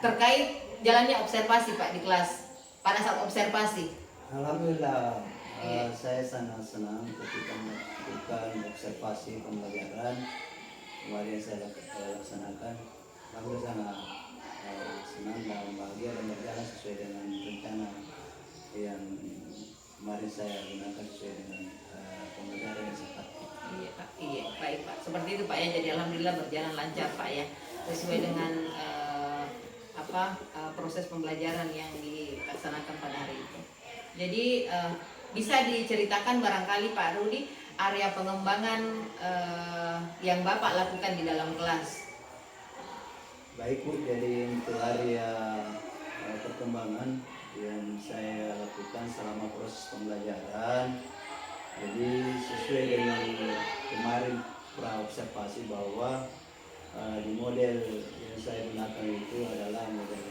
terkait jalannya observasi Pak di kelas pada saat observasi? Alhamdulillah, saya sangat senang ketika melakukan observasi pembelajaran kemarin saya laksanakan. Alhamdulillah sangat senang dan bahagia dan berjalan sesuai dengan rencana yang kemarin saya gunakan sesuai dengan pembelajaran yang sempat. Iya Pak, iya baik Pak. Seperti itu Pak ya. Jadi alhamdulillah berjalan lancar Pak ya, sesuai dengan proses pembelajaran yang dilaksanakan pada hari itu. Jadi bisa diceritakan barangkali Pak Rudi area pengembangan yang Bapak lakukan di dalam kelas. Baik Bu, jadi untuk area perkembangan yang saya lakukan selama proses pembelajaran, jadi sesuai dengan kemarin praobservasi bahwa di model yang saya gunakan itu adalah model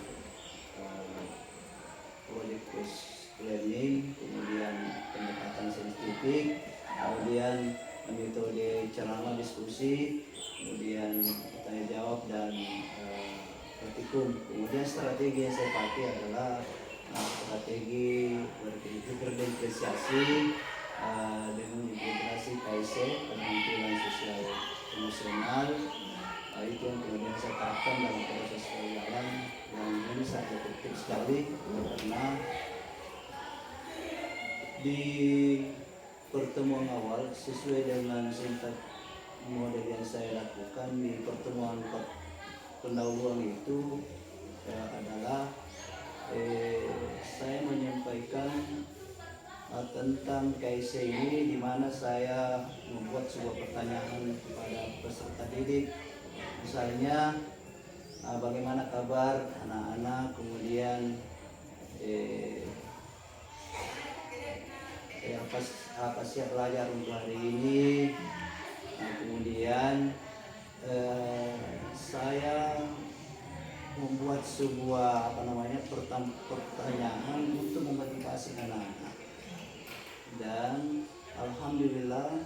project based learning, kemudian pendekatan saintifik, kemudian metode ceramah diskusi, kemudian tanya jawab dan praktikum. Kemudian strategi yang saya pakai adalah strategi berdifferensiasi dengan integrasi KIC, keterampilan sosial emosional. Itu yang kemudian saya terapkan dalam proses pembelajaran yang ini sangat efektif sekali karena di pertemuan awal sesuai dengan singkat model yang saya lakukan di pertemuan pendahuluan itu adalah saya menyampaikan tentang KIC ini, di mana saya membuat sebuah pertanyaan kepada peserta didik, misalnya bagaimana kabar anak-anak, kemudian apa siap belajar untuk hari ini. Kemudian saya membuat sebuah pertanyaan untuk memotivasi anak-anak, dan alhamdulillah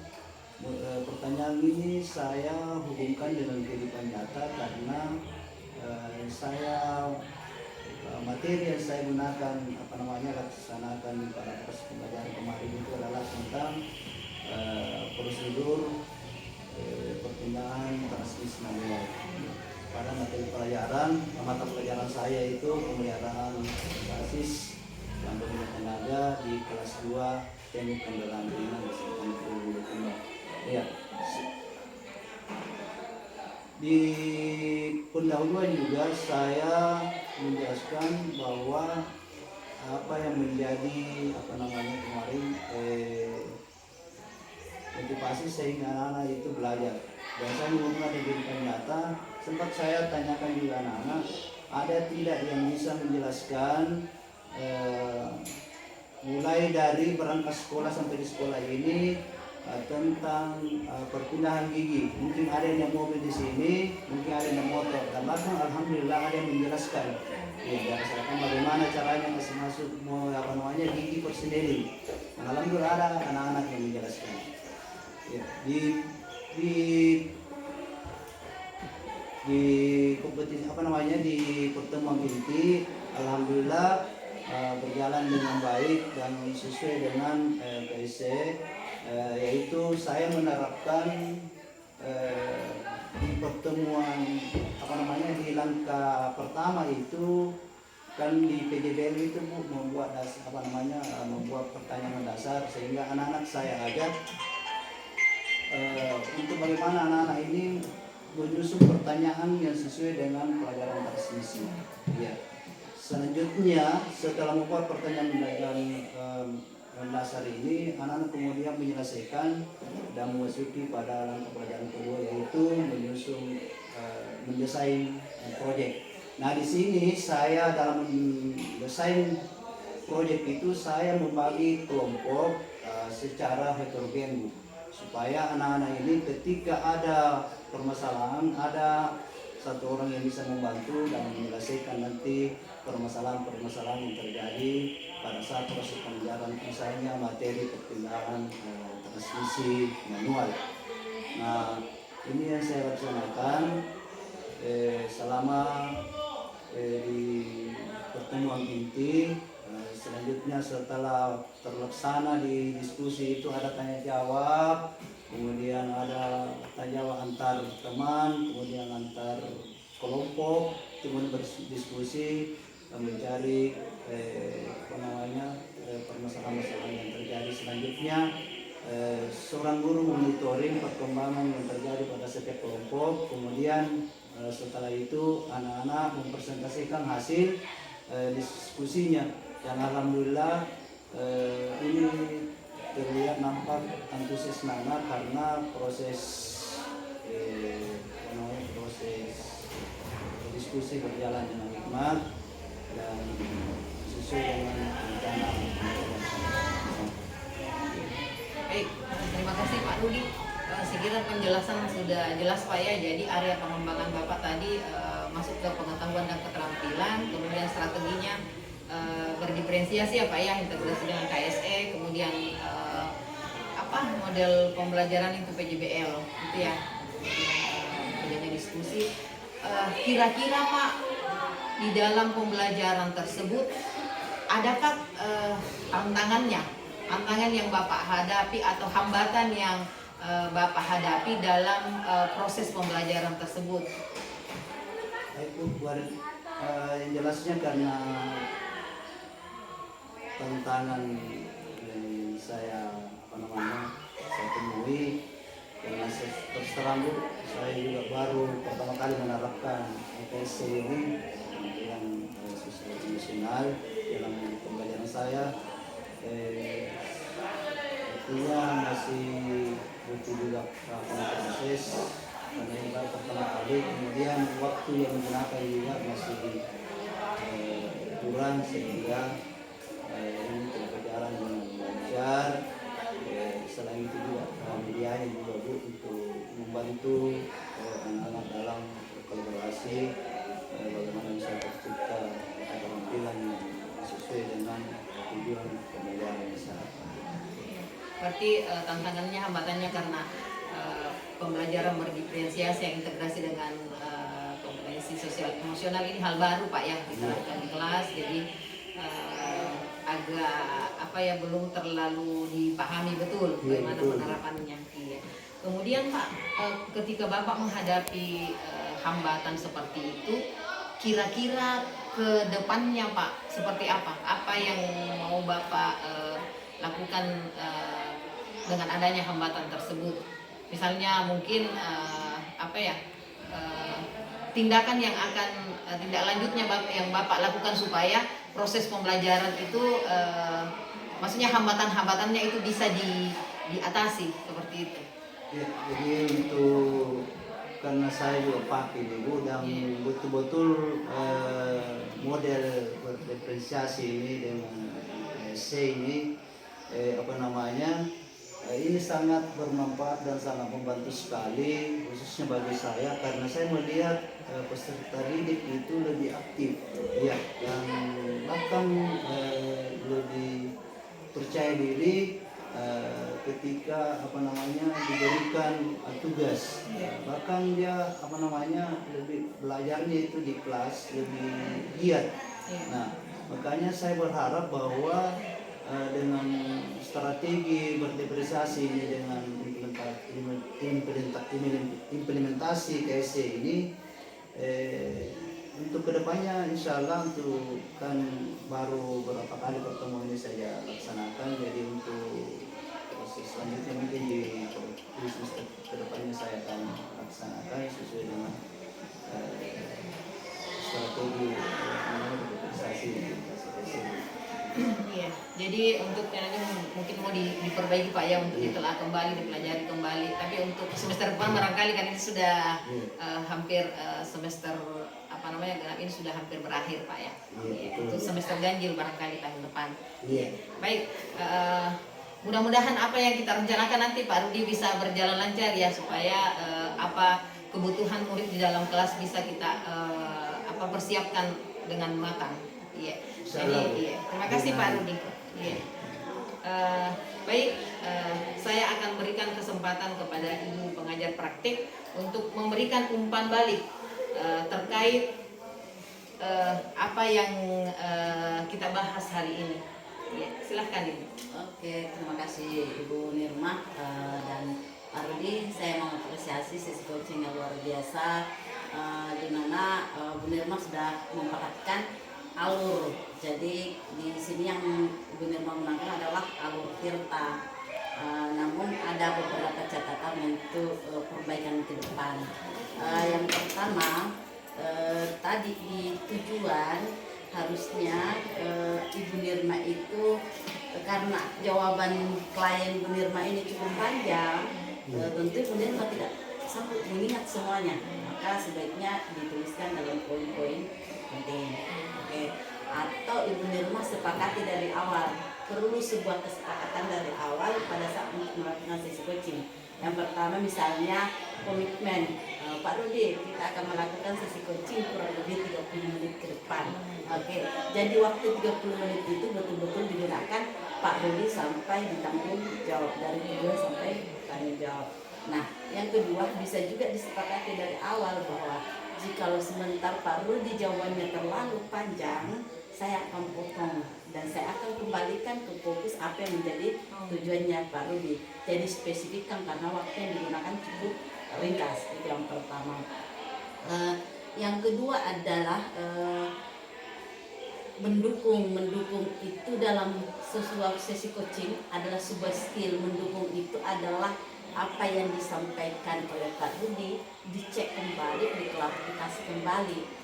pertanyaan ini saya hubungkan dengan kehidupan nyata karena materi yang saya gunakan laksanakan pada proses pembelajaran kemarin itu adalah tentang prosedur perpindahan transmisi manual. Pada materi mata pelajaran saya itu pemeliharaan basis yang berguna tenaga di kelas 2 teknik kendaraan ringan beserta mikro. Ya. Di pendahuluan juga saya menjelaskan bahwa apa yang menjadi kemarin motivasi sehingga anak-anak itu belajar. Dan saya menggunakan kehidupan nyata, sempat saya tanyakan juga anak-anak, ada tidak yang bisa menjelaskan mulai dari berangkat sekolah sampai di sekolah ini tentang perpindahan gigi. Mungkin ada yang mobil di sini, mungkin ada yang motor. Dan bahkan alhamdulillah ada yang menjelaskan. Ya, berdasarkan bagaimana caranya masuk gigi persendiri. Alhamdulillah ada anak-anak yang menjelaskan. Ya, di kompetisi di pertemuan inti, alhamdulillah berjalan dengan baik dan sesuai dengan KIC, yaitu saya menerapkan di pertemuan di langkah pertama itu kan di PJBL itu Bu membuat membuat pertanyaan dasar, sehingga anak-anak saya ajak untuk bagaimana anak-anak ini menyusun pertanyaan yang sesuai dengan pelajaran transmisi. Ya. Selanjutnya setelah membuat pertanyaan dasar ini, anak-anak kemudian menyelesaikan dan memasuki pada langkah pelajaran kedua, yaitu menyusun mendesain proyek. Nah di sini saya dalam mendesain proyek itu saya membagi kelompok secara heterogen, Bu, supaya anak-anak ini ketika ada permasalahan ada satu orang yang bisa membantu dan menyelesaikan nanti permasalahan-permasalahan yang terjadi pada saat proses pengajaran, misalnya materi perpindahan transmisi manual. Nah ini yang saya laksanakan selama di pertemuan inti. Selanjutnya setelah terlaksana di diskusi itu ada tanya jawab, kemudian ada tanya jawab antar teman, kemudian antar kelompok, kemudian berdiskusi mencari permasalahan-permasalahan yang terjadi. Selanjutnya seorang guru monitoring perkembangan yang terjadi pada setiap kelompok, kemudian setelah itu anak-anak mempresentasikan hasil diskusinya, yang alhamdulillah ini terlihat nampak antusias anak karena proses diskusi berjalan dengan hikmat dan sesuai dengan rencana. Baik, terima kasih Pak Rudi. Sekira penjelasan sudah jelas Pak ya. Jadi area pengembangan Bapak tadi masuk ke pengetahuan dan keterampilan, kemudian strateginya berdiferensiasi ya Pak ya, integrasi dengan KSE, kemudian model pembelajaran itu PJBL gitu ya, adanya diskusi. Kira-kira Pak, di dalam pembelajaran tersebut adakah tantangan yang Bapak hadapi atau hambatan yang Bapak hadapi dalam proses pembelajaran tersebut? Itu yang jelasnya karena tantangan yang saya temui, karena terus terang Bu, saya juga baru pertama kali menerapkan EPC ini yang sosial emosional dalam pembelajaran saya. Artinya masih butuh juga proses karena ini baru pertama kali, kemudian waktu yang digunakan juga masih kurang, sehingga ini pelajaran dengan belajar. Selain itu juga medianya juga Bu untuk membantu anak-anak dalam kolaborasi, bagaimana bisa tercipta keterampilan yang sesuai dengan tujuan pembelajaran masyarakat. Berarti tantangannya, hambatannya karena pembelajaran berdiferensiasi yang integrasi dengan kompetensi sosial emosional, ini hal baru Pak yang diterapkan di kelas, jadi agak belum terlalu dipahami betul bagaimana penerapannya. Iya. Kemudian Pak, ketika Bapak menghadapi hambatan seperti itu, kira-kira ke depannya Pak seperti apa? Apa yang mau Bapak lakukan dengan adanya hambatan tersebut? Misalnya mungkin tindakan yang akan tindak lanjutnya yang Bapak lakukan supaya proses pembelajaran itu maksudnya hambatan-hambatannya itu bisa diatasi seperti itu. Ya, jadi untuk karena saya juga pakai Bu dan betul-betul model berdiferensiasi ini dengan C ini ini sangat bermanfaat dan sangat membantu sekali, khususnya bagi saya karena saya melihat peserta didik itu lebih aktif, ya, yang bahkan lebih percaya diri ketika diberikan tugas, bahkan dia lebih belajarnya itu di kelas lebih giat. Nah, makanya saya berharap bahwa dengan strategi berdiferensiasi ini dengan implementasi KSE ini untuk kedepannya insya Allah untuk kan baru beberapa kali pertemuan ini saya laksanakan, jadi untuk proses selanjutnya mungkin di semester kedepannya saya akan laksanakan sesuai dengan strategi organisasi. Iya, jadi untuk yang ini mungkin mau diperbaiki Pak ya, untuk ditelaah kembali, dipelajari kembali. Tapi untuk semester depan barangkali kan ini sudah hampir semester apa namanya genap ini sudah hampir berakhir Pak ya. Iya, untuk semester ganjil barangkali tahun depan. Iya. Baik, mudah-mudahan apa yang kita rencanakan nanti Pak Rudi bisa berjalan lancar ya, supaya apa kebutuhan murid di dalam kelas bisa kita persiapkan dengan matang. Iya. Jadi iya. Terima kasih Pak Rudi. Iya. Baik, saya akan berikan kesempatan kepada Ibu pengajar praktik untuk memberikan umpan balik terkait apa yang kita bahas hari ini. Ya, silahkan Ibu. Oke, terima kasih Ibu Nirma dan Pak Rudi. Saya mengapresiasi sesi coaching yang luar biasa, di mana Bu Nirma sudah memperhatikan alur. Jadi di sini yang Bu Nirma menangkan adalah alur Tirta. Namun ada beberapa catatan untuk perbaikan ke depan. Yang pertama, tadi di tujuan harusnya Ibu Nirma itu karena jawaban klien Bu Nirma ini cukup panjang, tentu Bu Nirma tidak sanggup mengingat semuanya, maka sebaiknya dituliskan dalam poin-poin penting. Oke. Atau Ibu Nirma sepakati dari awal, perlu sebuah kesepakatan dari awal pada saat melakukan sesi coaching. Yang pertama misalnya komitmen, Pak Rudi kita akan melakukan sesi coaching kurang lebih 30 menit ke depan. Oke, jadi waktu 30 menit itu betul-betul digunakan Pak Rudi sampai ditanggung jawab, dari tujuan sampai tanggung jawab. Nah, yang kedua bisa juga disepakati dari awal bahwa jikalau sebentar Pak Rudi jawabannya terlalu panjang, saya akan potong dan saya akan kembalikan ke fokus apa yang menjadi tujuannya Pak Rudi. Jadi spesifikkan karena waktu yang digunakan cukup ringkas. Itu yang pertama. Yang kedua adalah mendukung itu dalam sesuatu sesi coaching adalah sebuah skill. Mendukung itu adalah apa yang disampaikan oleh Pak Rudi dicek kembali, diklarifikasi kembali.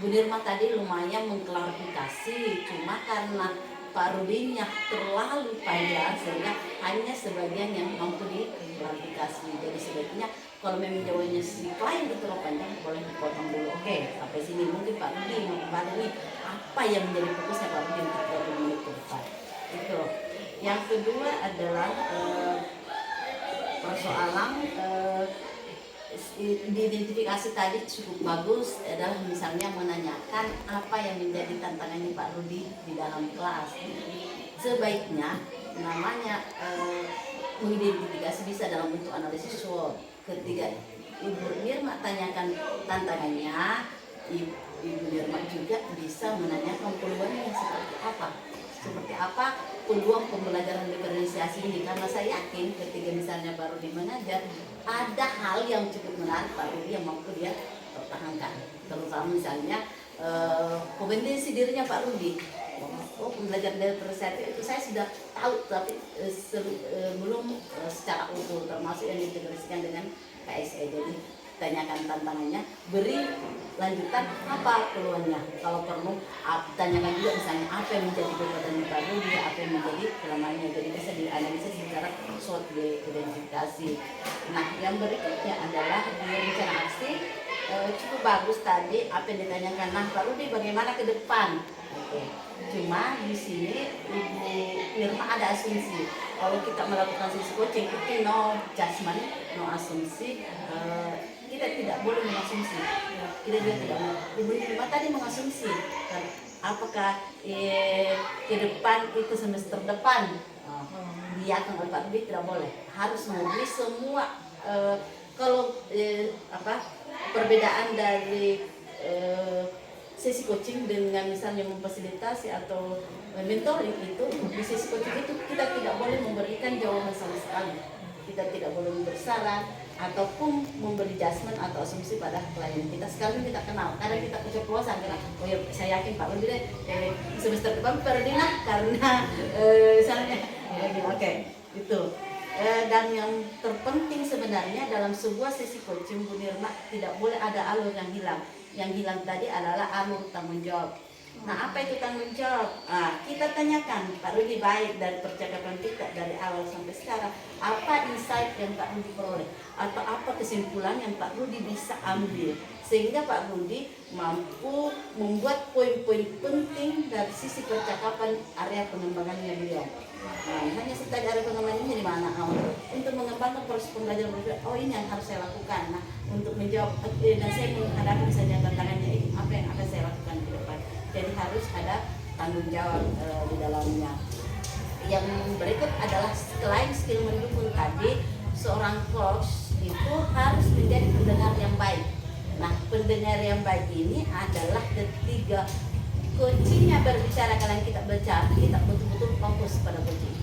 Bu Nirma tadi lumayan mengklarifikasi, cuma karena Pak Rudinya terlalu panjang sehingga hanya sebagian yang mampu diklarifikasi. Jadi sebaiknya kalau memang jawabannya si klien itu terlalu panjang, boleh dipotong dulu. Oke, sampai sini mungkin Pak Rudi mau kembali nih apa yang menjadi fokusnya Pak Rudi untuk 30 menit ke depan. Itu. Yang kedua adalah persoalan diidentifikasi tadi cukup bagus, adalah misalnya menanyakan apa yang menjadi tantangannya Pak Rudi di dalam kelas. Sebaiknya namanya mengidentifikasi bisa dalam bentuk analisis SWOT. Ketika Ibu Nirma tanyakan tantangannya, Ibu Nirma juga bisa menanyakan peluangnya seperti apa peluang pembelajaran diferensiasi ini, karena saya yakin ketika misalnya Pak Rudi mengajar ada hal yang cukup menarik Pak Rudi yang mampu dia pertahankan, terutama misalnya kompetensi dirinya Pak Rudi. Pembelajaran diferensiasi itu saya sudah tahu, tapi belum secara utuh, termasuk yang ditegaskan dengan KSE. Jadi tanyakan tantangannya, beri lanjutan apa peluangnya. Kalau perlu tanyakan juga misalnya apa yang menjadi kekuatan Pak Rudi, apa yang menjadi kelemahannya. Jadi bisa dianalisis secara SWOT, identifikasi. Nah, yang berikutnya adalah di rencana aksi. Cukup bagus tadi apa yang ditanyakan. Nah, Pak Rudi bagaimana ke depan? Oke. Cuma di sini Ibu Nirma ada asumsi. Kalau kita melakukan sesi coaching itu no judgment, no asumsi. Kita tidak boleh mengasumsi. Kita juga tidak boleh. Ibu Nirma tadi mengasumsi. Apakah ke depan itu semester depan diakan oleh Pak Rudi? Tidak boleh. Harus memberi semua. Kalau perbedaan dari sesi coaching dengan misalnya memfasilitasi atau mentoring itu, di sesi coaching itu kita tidak boleh memberikan jawaban sama sekali. Kita tidak boleh memberi saran, ataupun memberi judgement atau asumsi pada klien kita sekalipun kita kenal. Kadang kita keceplosan karena oh ya saya yakin Pak Rudi deh semester depan Pak Rudi lah karena misalnya oke itu. Dan yang terpenting sebenarnya dalam sebuah sesi coaching Bu Nirma tidak boleh ada alur yang hilang. Yang hilang tadi adalah alur tanggung jawab. Nah, apa itu tanggung jawab? Kita tanyakan Pak Rudi baik dari percakapan kita dari awal sampai sekarang, apa insight yang Pak Rudi peroleh atau apa kesimpulan yang Pak Rudi bisa ambil sehingga Pak Rudi mampu membuat poin-poin penting dari sisi percakapan area pengembangannya beliau. Nah, hanya saja area pengembangannya di mana? Untuk mengembangkan proses pembelajaran beliau, oh ini yang harus saya lakukan. Nah, untuk menjawab dan saya menghadapi misalnya tantangannya ini, apa yang akan saya lakukan ke depan. Jadi harus ada tanggung jawab di dalamnya. Yang berikut adalah selain skill mendukung tadi, seorang coach itu harus menjadi pendengar yang baik. Nah, pendengar yang baik ini adalah ketika coachingnya berbicara, kalian kita bicara, kita betul-betul fokus pada coaching.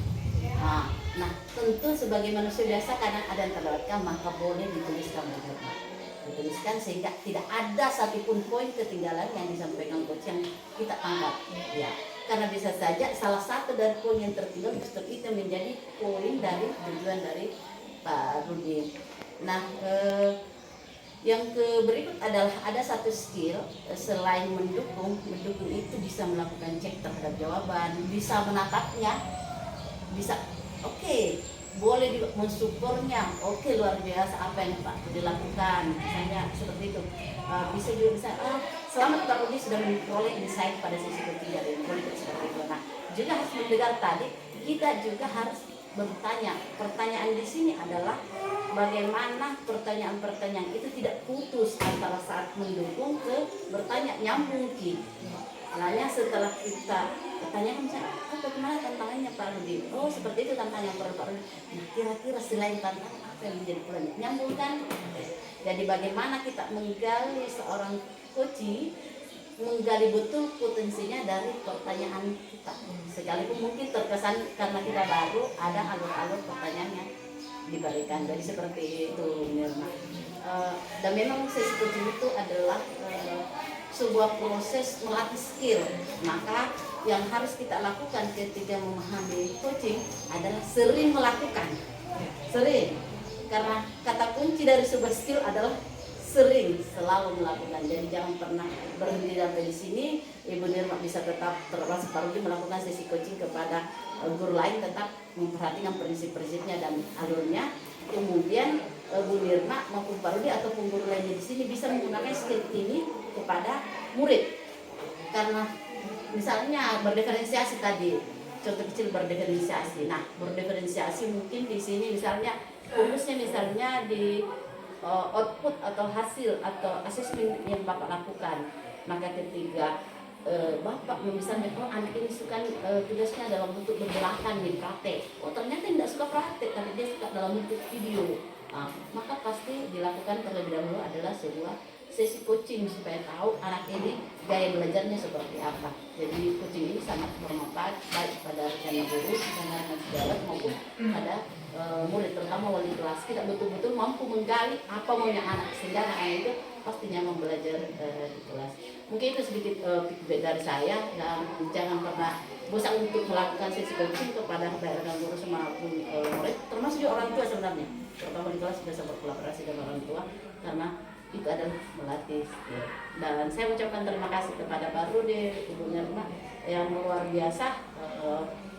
Nah, tentu sebagai manusia biasa kadang ada yang terlewatkan, maka boleh dituliskan benar-benar. Dituliskan sehingga tidak ada satupun poin ketinggalan yang disampaikan coach yang kita tangkap. Ya, karena bisa saja salah satu dari poin yang tertinggal justru itu menjadi poin dari tujuan dari Pak Rudi. Nah, yang berikut adalah ada satu skill selain mendukung itu bisa melakukan cek terhadap jawaban, bisa menatapnya, bisa boleh mensupportnya, luar biasa apa yang Pak Rudi lakukan, misalnya seperti itu. Bisa juga selamat Pak Rudi sudah memperoleh insight pada sisi ketiga dari politik seperti itu. Nah, juga harus mendengar tadi, kita juga harus bertanya. Pertanyaan di sini adalah bagaimana pertanyaan-pertanyaan itu tidak putus antara saat mendukung ke bertanya, nyambung ki. Hanya setelah kita bertanya misalnya, bagaimana tantangannya Pak Rudi? Oh seperti itu tantangan Pak Rudi. Nah kira-kira selain tantangan apa yang menjadi perannya? Nyambung kan? Jadi bagaimana kita menggali seorang coach, menggali betul potensinya dari pertanyaan kita. Sekalipun mungkin terkesan karena kita baru ada alur-alur pertanyaan yang diberikan. Jadi seperti itu Nirma. Dan memang sesi coaching itu adalah sebuah proses melatih skill. Maka yang harus kita lakukan ketika memahami coaching adalah sering melakukan. Sering. Karena kata kunci dari sebuah skill adalah sering, selalu melakukan. Jadi jangan pernah berhenti sampai di sini. Ibu Nirma bisa tetap termasuk Pak Rudi melakukan sesi coaching kepada guru lain, tetap memperhatikan prinsip-prinsipnya dan alurnya. Kemudian Bu Nirma maupun Pak Rudi ataupun guru lainnya di sini bisa menggunakan skill ini kepada murid. Karena misalnya berdiferensiasi tadi, contoh kecil berdiferensiasi. Nah, berdiferensiasi mungkin di sini misalnya fokusnya misalnya di output atau hasil atau asesmen yang Bapak lakukan. Maka ketika Bapak misalnya anak ini suka tugasnya dalam bentuk berbelakang di praktek. Ternyata tidak suka praktek, tapi dia suka dalam bentuk video. Maka pasti dilakukan terlebih dahulu adalah sebuah sesi coaching supaya tahu anak ini gaya belajarnya seperti apa. Jadi coaching ini sangat bermanfaat baik pada rekan guru, rekan sejawat maupun pada murid, terutama wali kelas. Kita betul-betul mampu menggali apa maunya anak sehingga anak itu pasti nyaman belajar di kelas. Mungkin itu sedikit feedback dari saya, dan jangan pernah bosan untuk melakukan sesi coaching kepada rekan guru maupun murid, termasuk juga orang tua sebenarnya. Terutama di kelas biasa berkolaborasi dengan orang tua karena itu adalah melatih. Dan saya ucapkan terima kasih kepada Pak Rudi, Ibu Nirma yang luar biasa,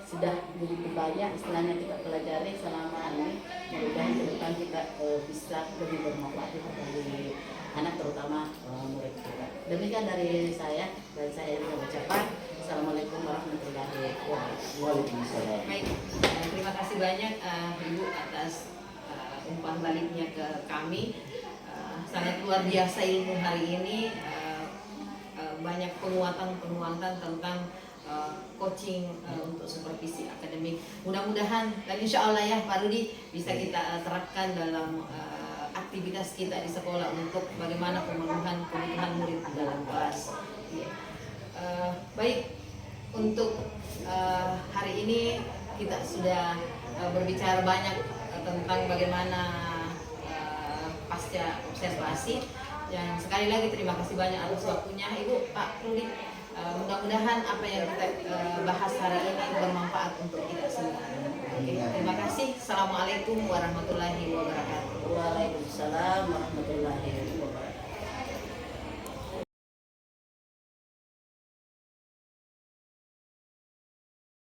sudah begitu banyak istilahnya kita pelajari selama ini. Mudah-mudahan ke depan kita bisa lebih bermanfaat bagi anak, terutama murid kita. Demikian dari saya, dan saya mengucapkan Assalamualaikum warahmatullahi wabarakatuh. Waalaikumsalam. Baik, terima kasih banyak Ibu atas umpan baliknya ke kami. Sangat luar biasa ilmu hari ini, banyak penguatan tentang coaching untuk supervisi akademik. Mudah-mudahan dan insya Allah ya Pak Rudi bisa kita terapkan dalam aktivitas kita di sekolah untuk bagaimana pemenuhan kebutuhan murid di dalam kelas. Baik, untuk hari ini kita sudah berbicara banyak tentang bagaimana pasca observasi. Dan sekali lagi terima kasih banyak atas waktunya Ibu, Pak Rudi. Mudah-mudahan apa yang kita bahas hari ini bermanfaat untuk kita semua. Oke, terima kasih. Assalamualaikum warahmatullahi wabarakatuh. Waalaikumsalam warahmatullahi wabarakatuh.